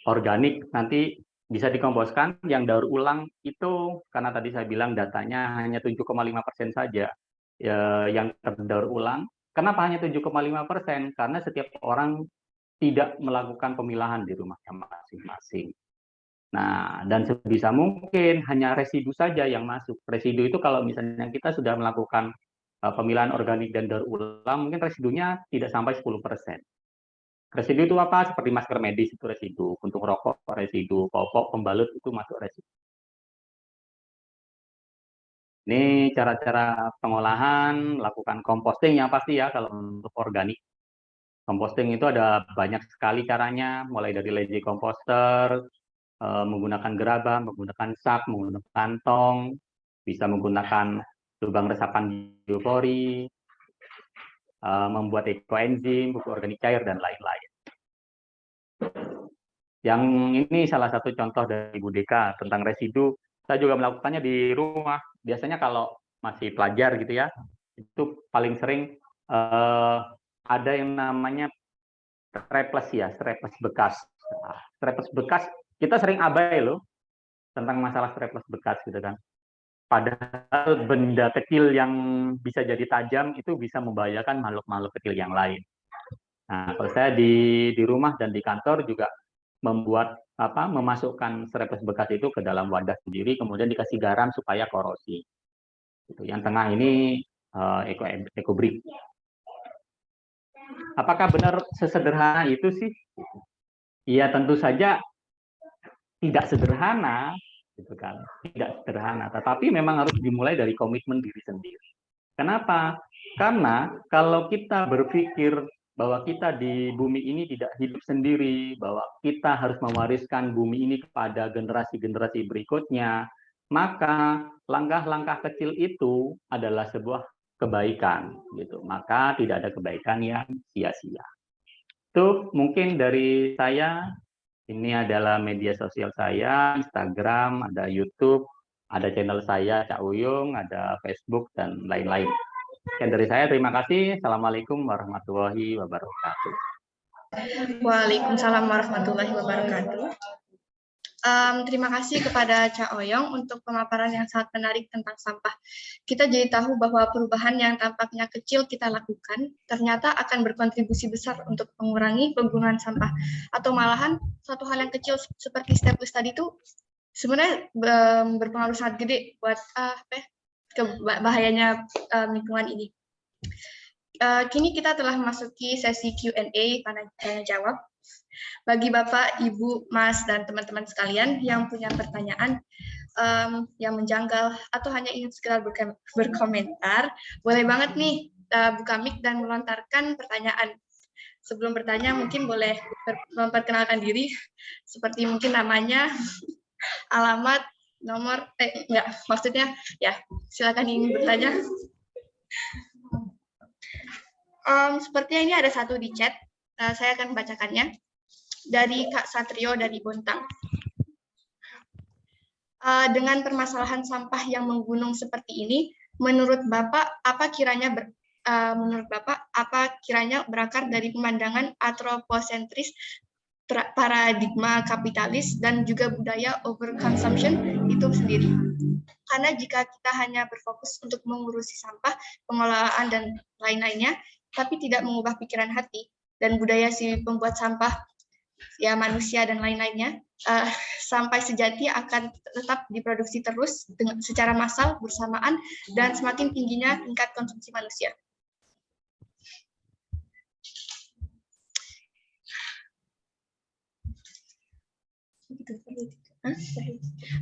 organik nanti bisa dikomposkan, yang daur ulang itu karena tadi saya bilang datanya hanya 7,5% saja yang terdaur ulang. Kenapa hanya 7,5%? Karena setiap orang tidak melakukan pemilahan di rumahnya masing-masing. Nah, dan sebisa mungkin hanya residu saja yang masuk. Residu itu kalau misalnya kita sudah melakukan pemilahan organik dan daur ulang, mungkin residunya tidak sampai 10%. Residu itu apa? Seperti masker medis itu residu, puntung rokok residu, popok, pembalut itu masuk residu. Ini cara-cara pengolahan, lakukan composting yang pasti ya kalau untuk organik. Composting itu ada banyak sekali caranya, mulai dari lazy composter, menggunakan gerabah, menggunakan sak, menggunakan kantong, bisa menggunakan lubang resapan biopori, membuat ekoenzim, pupuk organik cair, dan lain-lain. Yang ini salah satu contoh dari Bu Deka tentang residu. Saya juga melakukannya di rumah. Biasanya kalau masih pelajar gitu ya, itu paling sering ada yang namanya straples ya, straples bekas. Nah, straples bekas kita sering abai loh tentang masalah straples bekas gitu kan. Padahal benda kecil yang bisa jadi tajam itu bisa membahayakan makhluk-makhluk kecil yang lain. Nah, kalau saya di rumah dan di kantor juga memasukkan serepes bekas itu ke dalam wadah sendiri, kemudian dikasih garam supaya korosi. Yang tengah ini EcoBrick. Apakah benar sesederhana itu sih? Iya, tentu saja tidak sederhana, gitu kan? Tidak sederhana. Tetapi memang harus dimulai dari komitmen diri sendiri. Kenapa? Karena kalau kita berpikir bahwa kita di bumi ini tidak hidup sendiri, bahwa kita harus mewariskan bumi ini kepada generasi-generasi berikutnya, maka langkah-langkah kecil itu adalah sebuah kebaikan, gitu. Maka tidak ada kebaikan yang sia-sia. Itu mungkin dari saya. Ini adalah media sosial saya, Instagram, ada YouTube, ada channel saya Cak Uyung, ada Facebook dan lain-lain. Sekian dari saya, terima kasih. Assalamualaikum warahmatullahi wabarakatuh. Waalaikumsalam warahmatullahi wabarakatuh. Terima kasih kepada Cak Oyong untuk pemaparan yang sangat menarik tentang sampah. Kita jadi tahu bahwa perubahan yang tampaknya kecil kita lakukan ternyata akan berkontribusi besar untuk mengurangi penggunaan sampah. Atau malahan suatu hal yang kecil seperti step tadi itu sebenarnya berpengaruh sangat gede buat bahayanya lingkungan ini. Kini kita telah memasuki sesi Q&A, tanya jawab. Bagi Bapak, Ibu, Mas, dan teman-teman sekalian yang punya pertanyaan yang menjanggal atau hanya ingin sekedar berkomentar, boleh banget nih buka mic dan melontarkan pertanyaan. Sebelum bertanya, mungkin boleh memperkenalkan diri, seperti mungkin namanya, alamat, nomor, maksudnya, ya, silakan ingin bertanya. Sepertinya ini ada satu di chat, saya akan membacakannya. Dari Kak Satrio dari Bontang. Dengan permasalahan sampah yang menggunung seperti ini, menurut Bapak apa kiranya berakar dari pemandangan antroposentris, paradigma kapitalis, dan juga budaya overconsumption itu sendiri? Karena jika kita hanya berfokus untuk mengurusi sampah, pengelolaan, dan lain-lainnya, tapi tidak mengubah pikiran hati dan budaya si pembuat sampah, ya manusia dan lain-lainnya, sampai sejati akan tetap diproduksi terus secara massal bersamaan dan semakin tingginya tingkat konsumsi manusia.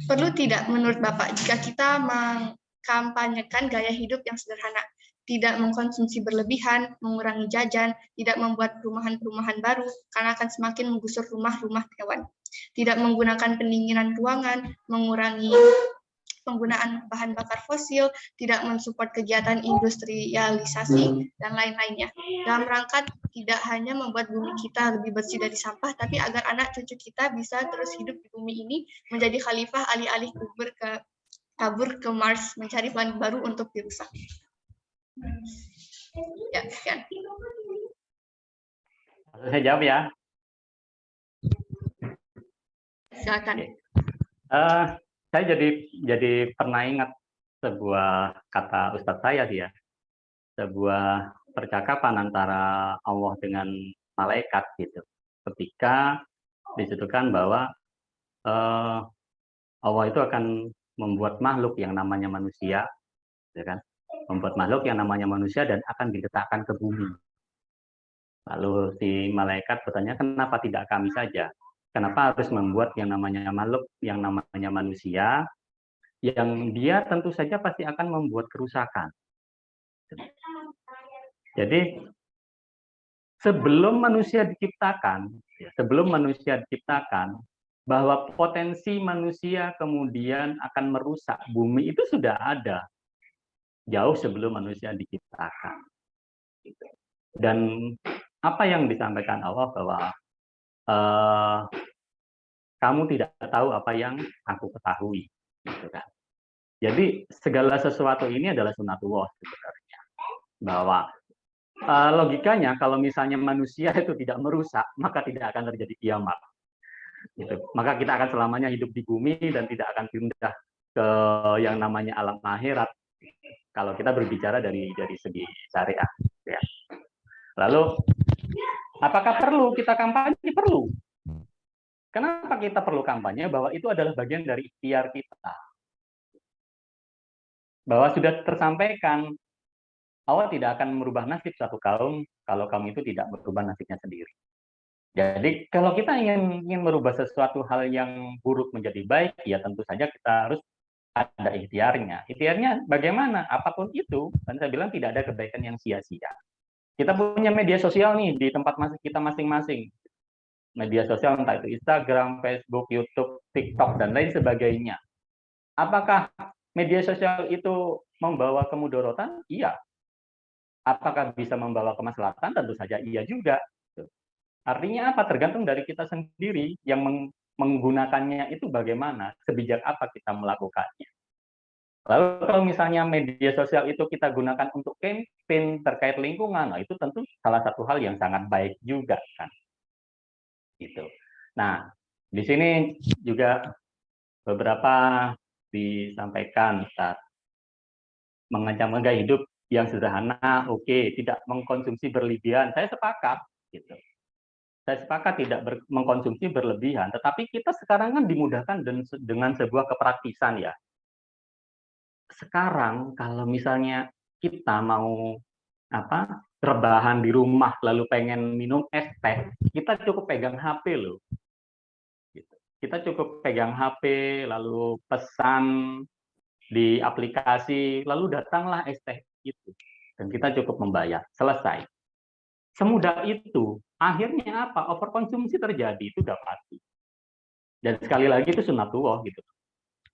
Perlu tidak menurut Bapak jika kita mengkampanyekan gaya hidup yang sederhana, tidak mengkonsumsi berlebihan, mengurangi jajan, tidak membuat perumahan-perumahan baru, karena akan semakin menggusur rumah-rumah hewan, tidak menggunakan pendinginan ruangan, mengurangi penggunaan bahan bakar fosil, tidak mensupport kegiatan industrialisasi, dan lain-lainnya. Dalam rangka tidak hanya membuat bumi kita lebih bersih dari sampah, tapi agar anak cucu kita bisa terus hidup di bumi ini, menjadi khalifah alih-alih kabur ke Mars, mencari planet baru untuk dirusak. Ya, sekian. Saya jawab ya. Silakan. Saya jadi pernah ingat sebuah kata Ustadz saya sih ya, sebuah percakapan antara Allah dengan malaikat gitu. Ketika disebutkan bahwa Allah itu akan membuat makhluk yang namanya manusia, ya kan? Membuat makhluk yang namanya manusia dan akan diletakkan ke bumi. Lalu si malaikat bertanya, kenapa tidak kami saja? Kenapa harus membuat yang namanya makhluk, yang namanya manusia, yang dia tentu saja pasti akan membuat kerusakan. Jadi sebelum manusia diciptakan, bahwa potensi manusia kemudian akan merusak bumi itu sudah ada jauh sebelum manusia diciptakan. Dan apa yang disampaikan Allah bahwa kamu tidak tahu apa yang aku ketahui, gitu kan. Jadi segala sesuatu ini adalah sunatullah sebenarnya. Bahwa logikanya kalau misalnya manusia itu tidak merusak, maka tidak akan terjadi kiamat. Gitu. Maka kita akan selamanya hidup di bumi dan tidak akan pindah ke yang namanya alam akhirat. Kalau kita berbicara dari segi syariah, ya. Lalu, apakah perlu kita kampanye? Perlu. Kenapa kita perlu kampanye? Bahwa itu adalah bagian dari ikhtiar kita. Bahwa sudah tersampaikan, Allah tidak akan merubah nasib satu kaum kalau kaum itu tidak merubah nasibnya sendiri. Jadi kalau kita ingin merubah sesuatu hal yang buruk menjadi baik, ya tentu saja kita harus ada ikhtiarnya. Ikhtiarnya bagaimana? Apapun itu, dan saya bilang tidak ada kebaikan yang sia-sia. Kita punya media sosial nih di tempat kita masing-masing. Media sosial entah itu Instagram, Facebook, YouTube, TikTok, dan lain sebagainya. Apakah media sosial itu membawa kemudorotan? Iya. Apakah bisa membawa kemaslahatan? Tentu saja iya juga. Artinya apa? Tergantung dari kita sendiri yang menggunakannya itu bagaimana, sebijak apa kita melakukannya. Lalu kalau misalnya media sosial itu kita gunakan untuk campaign terkait lingkungan, nah itu tentu salah satu hal yang sangat baik juga kan. Gitu. Nah, di sini juga beberapa disampaikan saat mengancam gaya hidup yang sederhana, oke, tidak mengkonsumsi berlebihan. Saya sepakat, gitu. Saya sepakat tidak mengkonsumsi berlebihan, tetapi kita sekarang kan dimudahkan dengan sebuah kepraktisan ya. Sekarang kalau misalnya kita mau rebahan di rumah lalu pengen minum es teh, kita cukup pegang HP loh. Gitu. Kita cukup pegang HP lalu pesan di aplikasi, lalu datanglah es teh itu. Dan kita cukup membayar, selesai. Semudah itu, akhirnya apa? Overkonsumsi terjadi, itu udah pasti. Dan sekali lagi itu sunatullah gitu.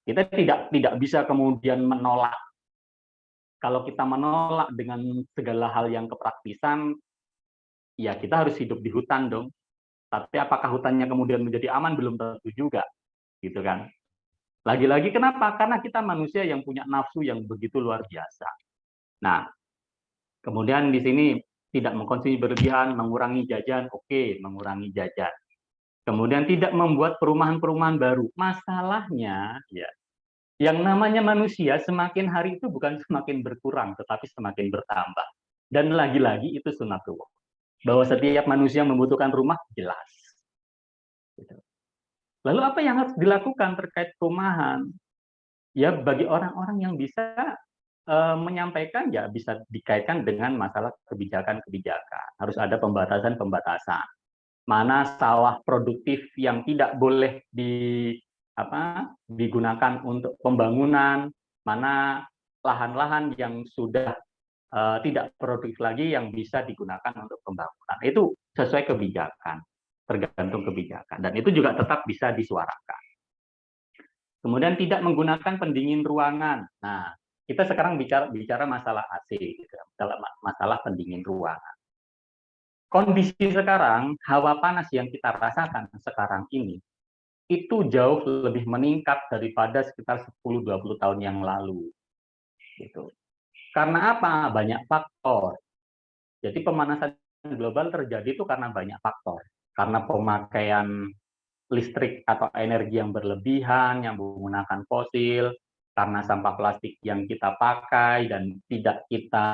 Kita tidak bisa kemudian menolak. Kalau kita menolak dengan segala hal yang kepraktisan, ya kita harus hidup di hutan dong. Tapi apakah hutannya kemudian menjadi aman? Belum tentu juga, gitu kan? Lagi-lagi kenapa? Karena kita manusia yang punya nafsu yang begitu luar biasa. Nah, kemudian di sini tidak mengkonsumsi berlebihan, mengurangi jajan, oke, mengurangi jajan. Kemudian tidak membuat perumahan-perumahan baru. Masalahnya, ya, yang namanya manusia semakin hari itu bukan semakin berkurang, tetapi semakin bertambah. Dan lagi-lagi itu sunatullah. Bahwa setiap manusia membutuhkan rumah, jelas. Lalu apa yang harus dilakukan terkait perumahan? Ya, bagi orang-orang yang bisa menyampaikan, ya bisa dikaitkan dengan masalah kebijakan-kebijakan. Harus ada pembatasan-pembatasan. Mana sawah produktif yang tidak boleh digunakan untuk pembangunan, mana lahan-lahan yang sudah tidak produktif lagi yang bisa digunakan untuk pembangunan. Itu sesuai kebijakan, tergantung kebijakan. Dan itu juga tetap bisa disuarakan. Kemudian tidak menggunakan pendingin ruangan. Nah, kita sekarang bicara masalah AC, gitu, masalah pendingin ruangan. Kondisi sekarang, hawa panas yang kita rasakan sekarang ini, itu jauh lebih meningkat daripada sekitar 10-20 tahun yang lalu. Gitu. Karena apa? Banyak faktor. Jadi pemanasan global terjadi itu karena banyak faktor. Karena pemakaian listrik atau energi yang berlebihan, yang menggunakan fosil, karena sampah plastik yang kita pakai dan tidak kita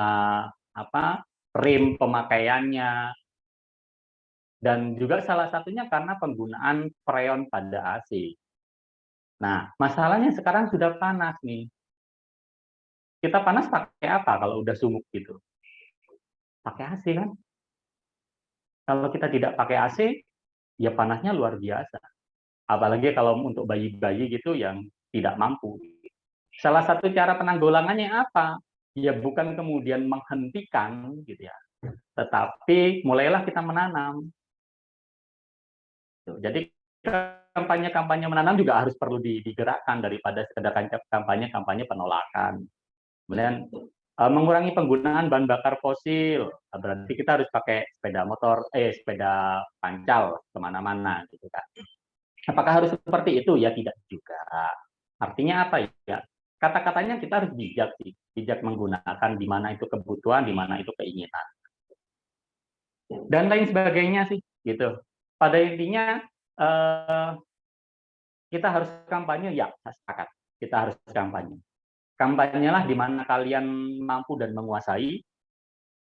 rem pemakaiannya, dan juga salah satunya karena penggunaan freon pada AC. Nah, masalahnya sekarang sudah panas nih. Kita panas pakai apa kalau udah sumuk gitu? Pakai AC kan? Kalau kita tidak pakai AC, ya panasnya luar biasa. Apalagi kalau untuk bayi-bayi gitu yang tidak mampu. Salah satu cara penanggulangannya apa? Ya bukan kemudian menghentikan gitu ya, tetapi mulailah kita menanam. Jadi kampanye-kampanye menanam juga harus perlu digerakkan daripada sekedar kampanye-kampanye penolakan. Kemudian mengurangi penggunaan bahan bakar fosil, berarti kita harus pakai sepeda pancal kemana-mana gitu kan. Apakah harus seperti itu? Ya tidak juga. Artinya apa ya? Kata-katanya kita harus bijak sih, bijak menggunakan di mana itu kebutuhan, di mana itu keinginan, dan lain sebagainya sih, gitu. Pada intinya kita harus kampanye, ya sepakat. kita harus kampanye. Kampanyelah di mana kalian mampu dan menguasai,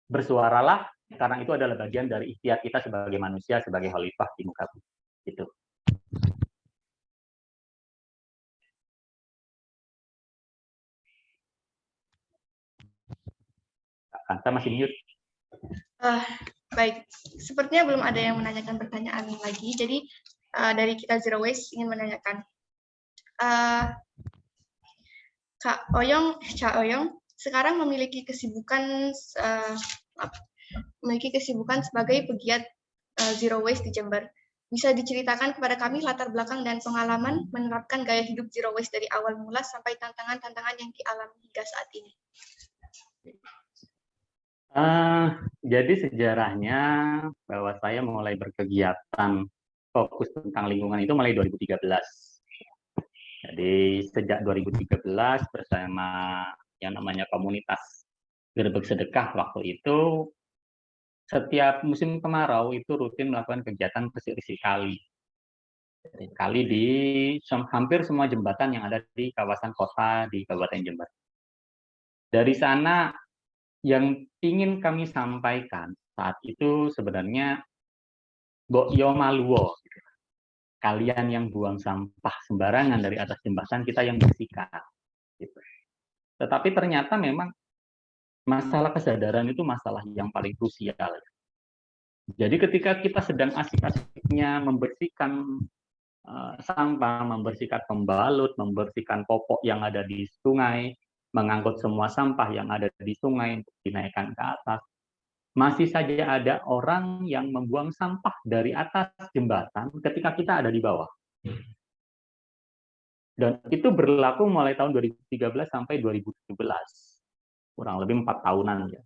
bersuaralah, karena itu adalah bagian dari ikhtiar kita sebagai manusia, sebagai khalifah di muka bumi. Gitu. Kanta masih mute. Baik, sepertinya belum ada yang menanyakan pertanyaan lagi. Jadi dari kita Zero Waste ingin menanyakan, Kak Oyong sekarang memiliki kesibukan sebagai pegiat Zero Waste di Jember. Bisa diceritakan kepada kami latar belakang dan pengalaman menerapkan gaya hidup Zero Waste dari awal mula sampai tantangan-tantangan yang dialami hingga saat ini. Jadi sejarahnya bahwa saya mulai berkegiatan fokus tentang lingkungan itu mulai 2013. Jadi sejak 2013 bersama yang namanya komunitas Gerbek Sedekah waktu itu, setiap musim kemarau itu rutin melakukan kegiatan bersih-bersih kali. Kali di hampir semua jembatan yang ada di kawasan kota di Kabupaten Jember. Dari sana yang ingin kami sampaikan saat itu sebenarnya Mbok yo maluwo. Kalian yang buang sampah sembarangan dari atas jembatan, kita yang bersihkan. Gitu. Tetapi ternyata memang masalah kesadaran itu masalah yang paling krusial. Jadi ketika kita sedang asik-asiknya membersihkan sampah, membersihkan pembalut, membersihkan popok yang ada di sungai, mengangkut semua sampah yang ada di sungai untuk dinaikkan ke atas, masih saja ada orang yang membuang sampah dari atas jembatan ketika kita ada di bawah. Dan itu berlaku mulai tahun 2013 sampai 2017. Kurang lebih 4 tahunan ya.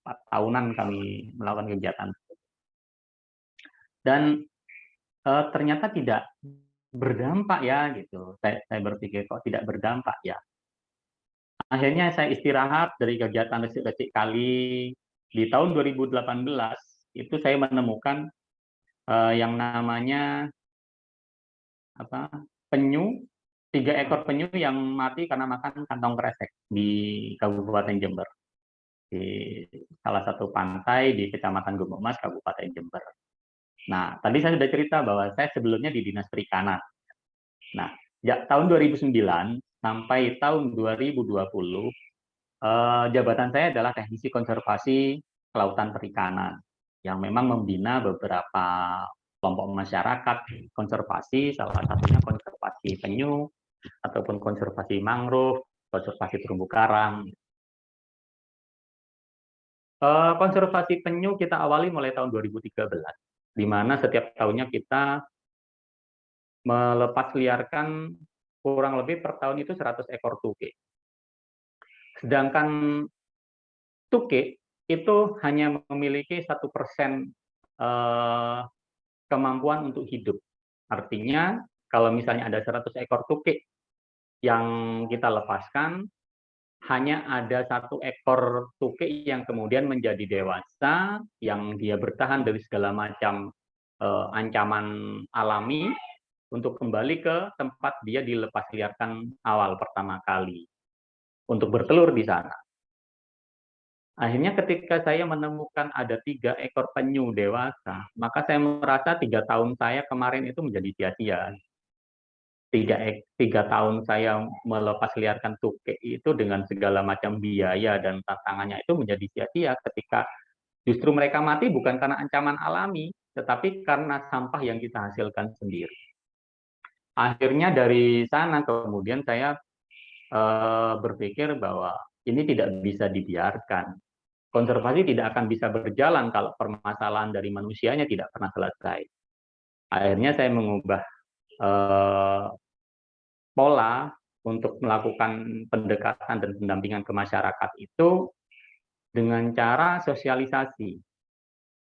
4 tahunan kami melakukan kegiatan. Dan ternyata tidak berdampak ya gitu. Saya berpikir kok tidak berdampak ya. Akhirnya saya istirahat dari kegiatan resik-resik kali. Di tahun 2018 itu saya menemukan yang namanya penyu, 3 ekor penyu yang mati karena makan kantong kresek di Kabupaten Jember. Di salah satu pantai di Kecamatan Gumuk Mas, Kabupaten Jember. Nah, tadi saya sudah cerita bahwa saya sebelumnya di Dinas Perikanan. Nah, sejak tahun 2009 sampai tahun 2020, jabatan saya adalah teknisi konservasi kelautan perikanan yang memang membina beberapa kelompok masyarakat konservasi, salah satunya konservasi penyu ataupun konservasi mangrove, konservasi terumbu karang. Konservasi penyu kita awali mulai tahun 2013, di mana setiap tahunnya kita melepas liarkan kurang lebih per tahun itu 100 ekor tukik. Sedangkan tukik itu hanya memiliki 1% kemampuan untuk hidup. Artinya, kalau misalnya ada 100 ekor tukik yang kita lepaskan, hanya ada 1 ekor tukik yang kemudian menjadi dewasa, yang dia bertahan dari segala macam ancaman alami, untuk kembali ke tempat dia dilepas liarkan awal pertama kali, untuk bertelur di sana. Akhirnya ketika saya menemukan ada 3 ekor penyu dewasa, maka saya merasa 3 tahun saya kemarin itu menjadi sia-sia. 3 tahun saya melepas liarkan tukik itu dengan segala macam biaya dan tantangannya itu menjadi sia-sia ketika justru mereka mati bukan karena ancaman alami, tetapi karena sampah yang kita hasilkan sendiri. Akhirnya dari sana kemudian saya berpikir bahwa ini tidak bisa dibiarkan. Konservasi tidak akan bisa berjalan kalau permasalahan dari manusianya tidak pernah selesai. Akhirnya saya mengubah pola untuk melakukan pendekatan dan pendampingan ke masyarakat itu dengan cara sosialisasi.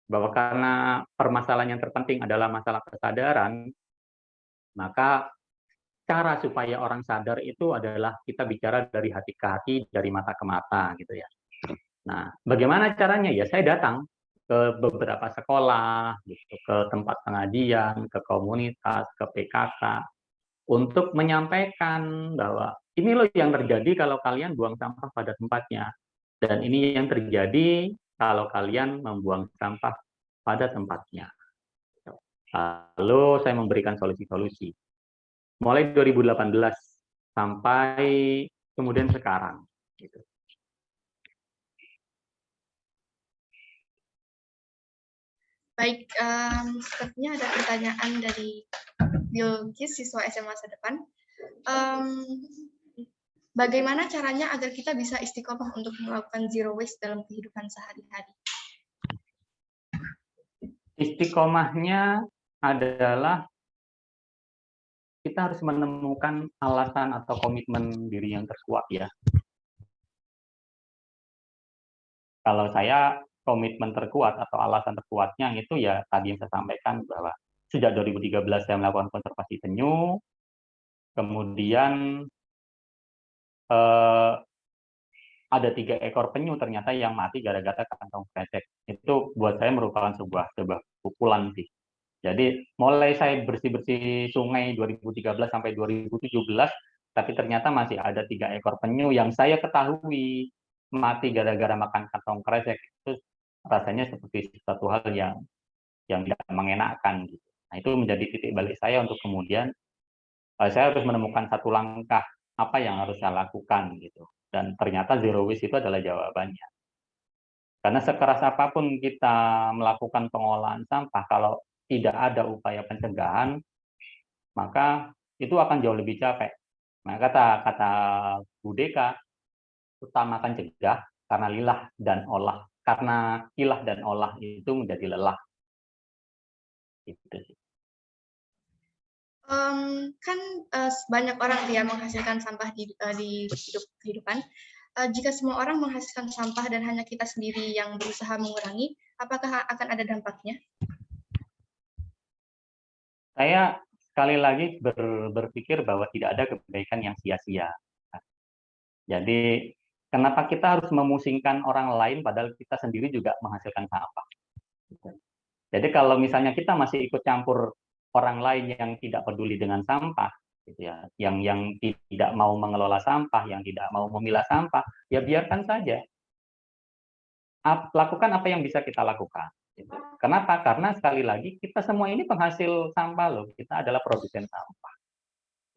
Bahwa karena permasalahan yang terpenting adalah masalah kesadaran, maka cara supaya orang sadar itu adalah kita bicara dari hati ke hati, dari mata ke mata, gitu ya. Nah, bagaimana caranya? Ya, saya datang ke beberapa sekolah, gitu, ke tempat pengajian, ke komunitas, ke PKK, untuk menyampaikan bahwa ini loh yang terjadi kalau kalian buang sampah pada tempatnya. Dan ini yang terjadi kalau kalian membuang sampah pada tempatnya. Lalu saya memberikan solusi-solusi. Mulai 2018 sampai kemudian sekarang. Gitu. Baik, sepertinya ada pertanyaan dari Bilkis, siswa SMA Masa Depan. Bagaimana caranya agar kita bisa istiqomah untuk melakukan zero waste dalam kehidupan sehari-hari? Istiqomahnya adalah kita harus menemukan alasan atau komitmen diri yang terkuat ya. Kalau saya komitmen terkuat atau alasan terkuatnya itu ya tadi yang saya sampaikan bahwa sejak 2013 saya melakukan konservasi penyu, kemudian ada 3 ekor penyu ternyata yang mati gara-gara kantong kresek. Itu buat saya merupakan sebuah pukulan sih. Jadi mulai saya bersih-bersih sungai 2013 sampai 2017, tapi ternyata masih ada 3 ekor penyu yang saya ketahui mati gara-gara makan kantong kresek. Itu rasanya seperti satu hal yang tidak mengenakan. Gitu. Nah itu menjadi titik balik saya untuk kemudian saya harus menemukan satu langkah apa yang harus saya lakukan gitu. Dan ternyata zero waste itu adalah jawabannya. Karena sekeras apapun kita melakukan pengolahan sampah, kalau tidak ada upaya pencegahan, maka itu akan jauh lebih capek. Nah, kata Bu Deka, utamakan cegah karena lilah dan olah. Karena ilah dan olah itu menjadi lelah. Gitu. Kan banyak orang yang menghasilkan sampah di kehidupan. Jika semua orang menghasilkan sampah dan hanya kita sendiri yang berusaha mengurangi, apakah akan ada dampaknya? Saya sekali lagi berpikir bahwa tidak ada kebaikan yang sia-sia. Jadi kenapa kita harus memusingkan orang lain padahal kita sendiri juga menghasilkan sampah? Jadi kalau misalnya kita masih ikut campur orang lain yang tidak peduli dengan sampah, gitu ya, yang tidak mau mengelola sampah, yang tidak mau memilah sampah, ya biarkan saja. Lakukan apa yang bisa kita lakukan. Gitu. Kenapa? Karena sekali lagi kita semua ini penghasil sampah loh, kita adalah produsen sampah.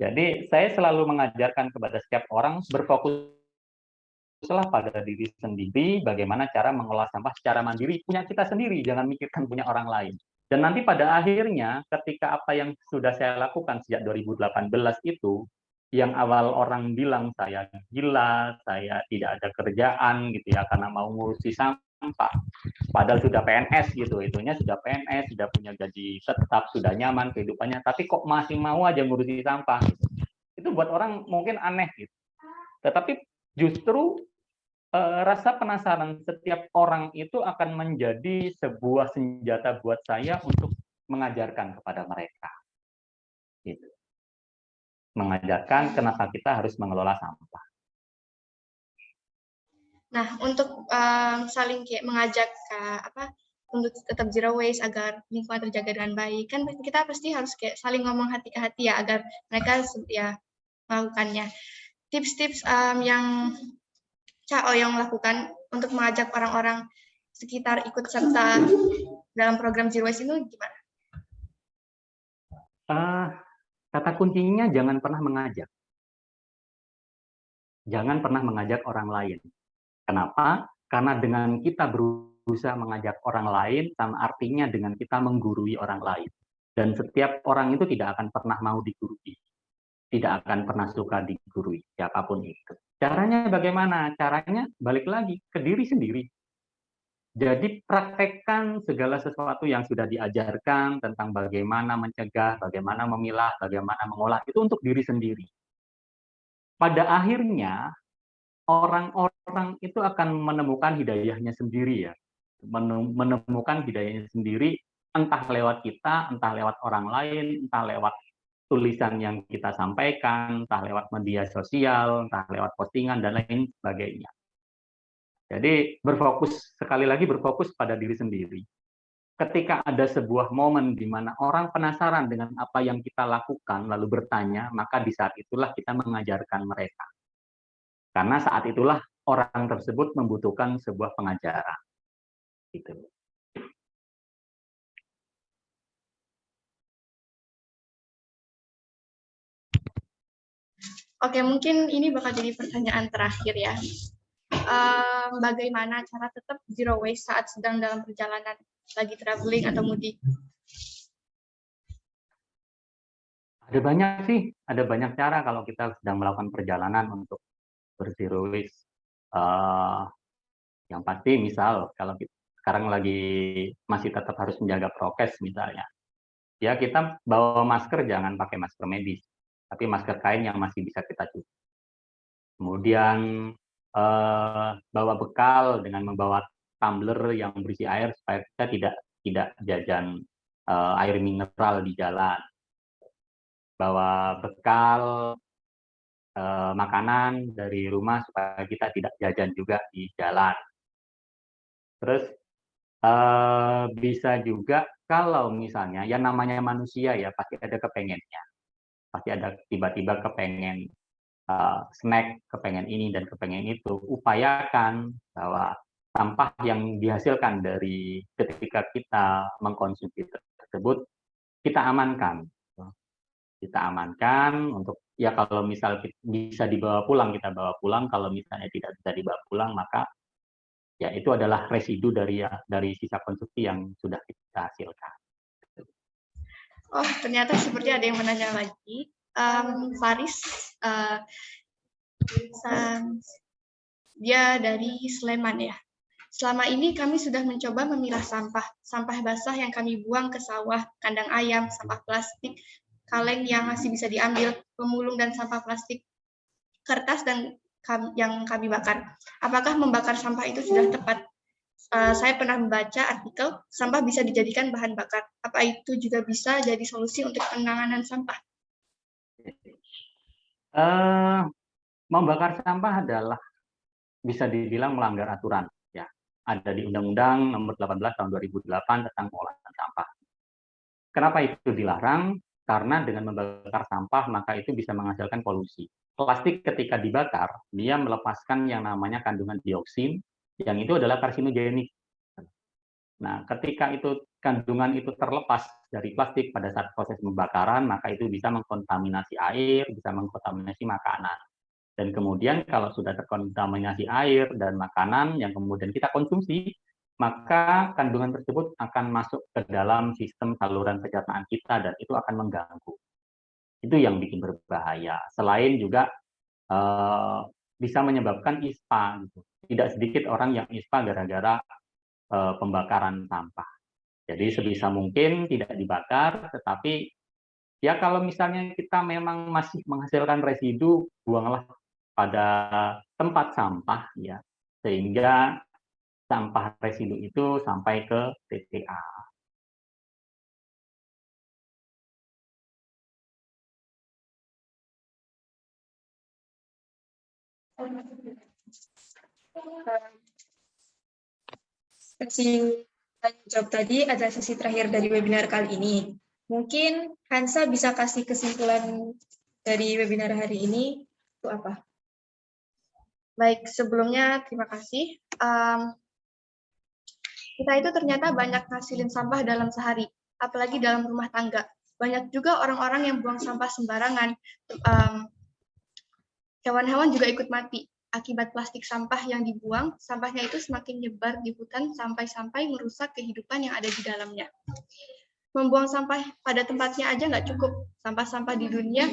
Jadi saya selalu mengajarkan kepada setiap orang berfokuslah pada diri sendiri, bagaimana cara mengolah sampah secara mandiri, punya kita sendiri, jangan mikirkan punya orang lain. Dan nanti pada akhirnya, ketika apa yang sudah saya lakukan sejak 2018 itu, yang awal orang bilang saya gila, saya tidak ada kerjaan gitu ya, karena mau ngurusi sampah. Padahal sudah PNS gitu, itunya sudah PNS, sudah punya gaji tetap, sudah nyaman kehidupannya, tapi kok masih mau aja ngurusi sampah. Gitu. Itu buat orang mungkin aneh gitu. Tetapi justru rasa penasaran setiap orang itu akan menjadi sebuah senjata buat saya untuk mengajarkan kepada mereka. Gitu. Mengajarkan kenapa kita harus mengelola sampah. Nah, untuk saling kayak mengajak untuk tetap zero waste agar lingkungan terjaga dengan baik, kan kita pasti harus kayak saling ngomong hati ke hati ya agar mereka ya melakukannya. Tips-tips yang Cak Oyong lakukan untuk mengajak orang-orang sekitar ikut serta dalam program Zero Waste itu gimana? Kata kuncinya jangan pernah mengajak. Jangan pernah mengajak orang lain. Kenapa? Karena dengan kita berusaha mengajak orang lain, sama artinya dengan kita menggurui orang lain. Dan setiap orang itu tidak akan pernah mau digurui. Tidak akan pernah suka digurui, siapapun itu. Caranya bagaimana? Caranya balik lagi ke diri sendiri. Jadi praktekkan segala sesuatu yang sudah diajarkan tentang bagaimana mencegah, bagaimana memilah, bagaimana mengolah, itu untuk diri sendiri. Pada akhirnya, orang-orang itu akan menemukan hidayahnya sendiri ya. Menemukan hidayahnya sendiri, entah lewat kita, entah lewat orang lain, entah lewat tulisan yang kita sampaikan, entah lewat media sosial, entah lewat postingan, dan lain sebagainya. Jadi sekali lagi berfokus pada diri sendiri. Ketika ada sebuah momen di mana orang penasaran dengan apa yang kita lakukan, lalu bertanya, maka di saat itulah kita mengajarkan mereka. Karena saat itulah orang tersebut membutuhkan sebuah pengajaran. Gitu. Oke, mungkin ini bakal jadi pertanyaan terakhir ya. Bagaimana cara tetap zero waste saat sedang dalam perjalanan, lagi traveling atau mudik? Ada banyak cara kalau kita sedang melakukan perjalanan untuk berzero waste. Yang pasti misal kalau kita sekarang lagi masih tetap harus menjaga prokes misalnya, ya kita bawa masker jangan pakai masker medis, tapi masker kain yang masih bisa kita cuci. Kemudian bawa bekal dengan membawa tumbler yang berisi air supaya kita tidak jajan air mineral di jalan. Bawa bekal makanan dari rumah supaya kita tidak jajan juga di jalan. Terus bisa juga kalau misalnya yang namanya manusia ya pasti ada kepengennya, pasti ada tiba-tiba kepengen snack, kepengen ini dan kepengen itu. Upayakan bahwa sampah yang dihasilkan dari ketika kita mengkonsumsi tersebut kita amankan. Kita amankan untuk ya kalau misal bisa dibawa pulang kita bawa pulang, kalau misalnya tidak bisa dibawa pulang maka ya itu adalah residu dari sisa konsumsi yang sudah kita hasilkan. Oh, ternyata seperti ada yang menanya lagi. Faris, dia dari Sleman ya. Selama ini kami sudah mencoba memilah sampah basah yang kami buang ke sawah, kandang ayam, sampah plastik, kaleng yang masih bisa diambil, pemulung dan sampah plastik, kertas dan yang kami bakar. Apakah membakar sampah itu sudah tepat? Saya pernah membaca artikel sampah bisa dijadikan bahan bakar. Apa itu juga bisa jadi solusi untuk penanganan sampah? Membakar sampah adalah bisa dibilang melanggar aturan. Ya, ada di Undang-Undang Nomor 18 Tahun 2008 tentang pengolahan sampah. Kenapa itu dilarang? Karena dengan membakar sampah maka itu bisa menghasilkan polusi. Plastik ketika dibakar dia melepaskan yang namanya kandungan dioksin, yang itu adalah karsinogenik. Nah, ketika itu kandungan itu terlepas dari plastik pada saat proses pembakaran, maka itu bisa mengkontaminasi air, bisa mengkontaminasi makanan. Dan kemudian kalau sudah terkontaminasi air dan makanan yang kemudian kita konsumsi, maka kandungan tersebut akan masuk ke dalam sistem saluran pencernaan kita dan itu akan mengganggu. Itu yang bikin berbahaya. Selain juga bisa menyebabkan ISPA. Gitu. Tidak sedikit orang yang ISPA gara-gara pembakaran sampah. Jadi sebisa mungkin tidak dibakar, tetapi ya kalau misalnya kita memang masih menghasilkan residu, buanglah pada tempat sampah ya, sehingga sampah residu itu sampai ke TPA. Sesi jawab tadi adalah sesi terakhir dari webinar kali ini. Mungkin Hansa bisa kasih kesimpulan dari webinar hari ini itu apa? Baik, sebelumnya terima kasih. Kita itu ternyata banyak ngasilin sampah dalam sehari, apalagi dalam rumah tangga. Banyak juga orang-orang yang buang sampah sembarangan. Hewan-hewan juga ikut mati. Akibat plastik sampah yang dibuang, sampahnya itu semakin nyebar di hutan sampai-sampai merusak kehidupan yang ada di dalamnya. Membuang sampah pada tempatnya aja nggak cukup. Sampah-sampah di dunia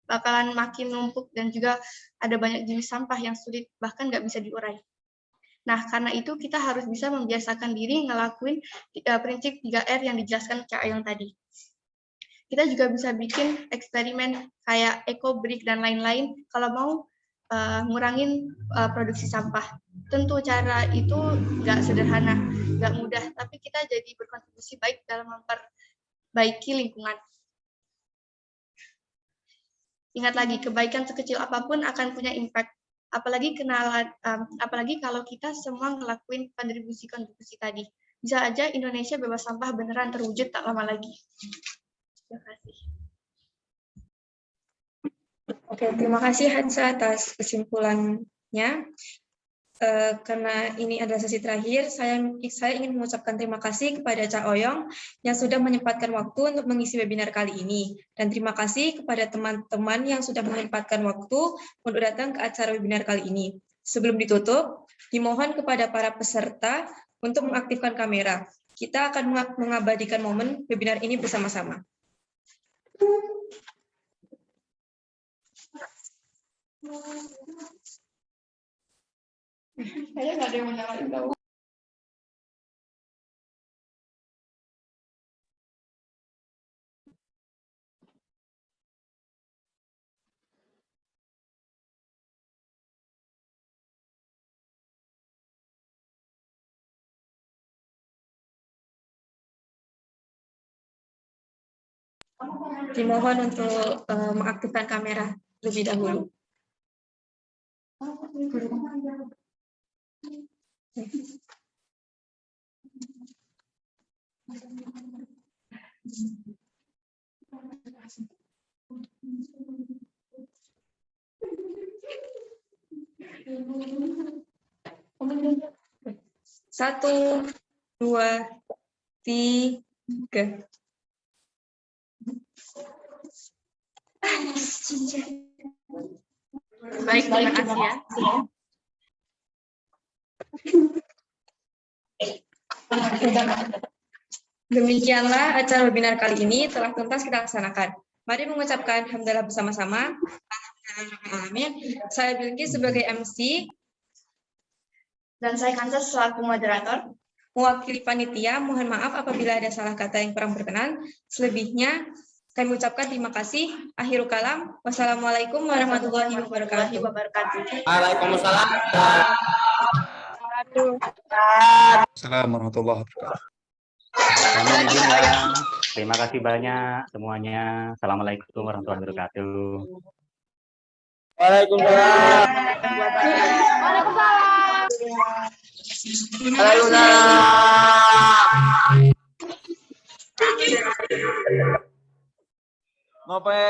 bakalan makin numpuk dan juga ada banyak jenis sampah yang sulit, bahkan nggak bisa diurai. Nah, karena itu kita harus bisa membiasakan diri ngelakuin prinsip 3R yang dijelaskan Kak Ayong tadi. Kita juga bisa bikin eksperimen kayak eco-brick dan lain-lain kalau mau ngurangin produksi sampah. Tentu cara itu nggak sederhana, nggak mudah, tapi kita jadi berkontribusi baik dalam memperbaiki lingkungan. Ingat lagi, kebaikan sekecil apapun akan punya impact. Apalagi kalau kita semua ngelakuin kontribusi tadi. Bisa aja Indonesia bebas sampah beneran terwujud tak lama lagi. Terima kasih. Oke, terima kasih Hansa atas kesimpulannya. Karena ini adalah sesi terakhir, saya ingin mengucapkan terima kasih kepada Cak Oyong yang sudah menyempatkan waktu untuk mengisi webinar kali ini. Dan terima kasih kepada teman-teman yang sudah menyempatkan waktu untuk datang ke acara webinar kali ini. Sebelum ditutup, dimohon kepada para peserta untuk mengaktifkan kamera. Kita akan mengabadikan momen webinar ini bersama-sama. Saya nggak ada yang menyalain tahu. Dimohon untuk mengaktifkan kamera lebih dahulu. Satu, dua, tiga. Baik, terima kasih ya. Demikianlah acara webinar kali ini telah tuntas kita laksanakan. Mari mengucapkan hamdalah bersama-sama. Saya Bilqis sebagai MC. Dan saya Kansas selaku moderator. Mewakili panitia, mohon maaf apabila ada salah kata yang kurang berkenan. Selebihnya, kami ucapkan terima kasih. Akhirul kalam. Wassalamualaikum warahmatullahi wabarakatuh. Waalaikumsalam. Assalamualaikum warahmatullahi wabarakatuh. Kami izin ya. Terima kasih banyak semuanya. Assalamualaikum warahmatullahi wabarakatuh. Waalaikumsalam. Ngope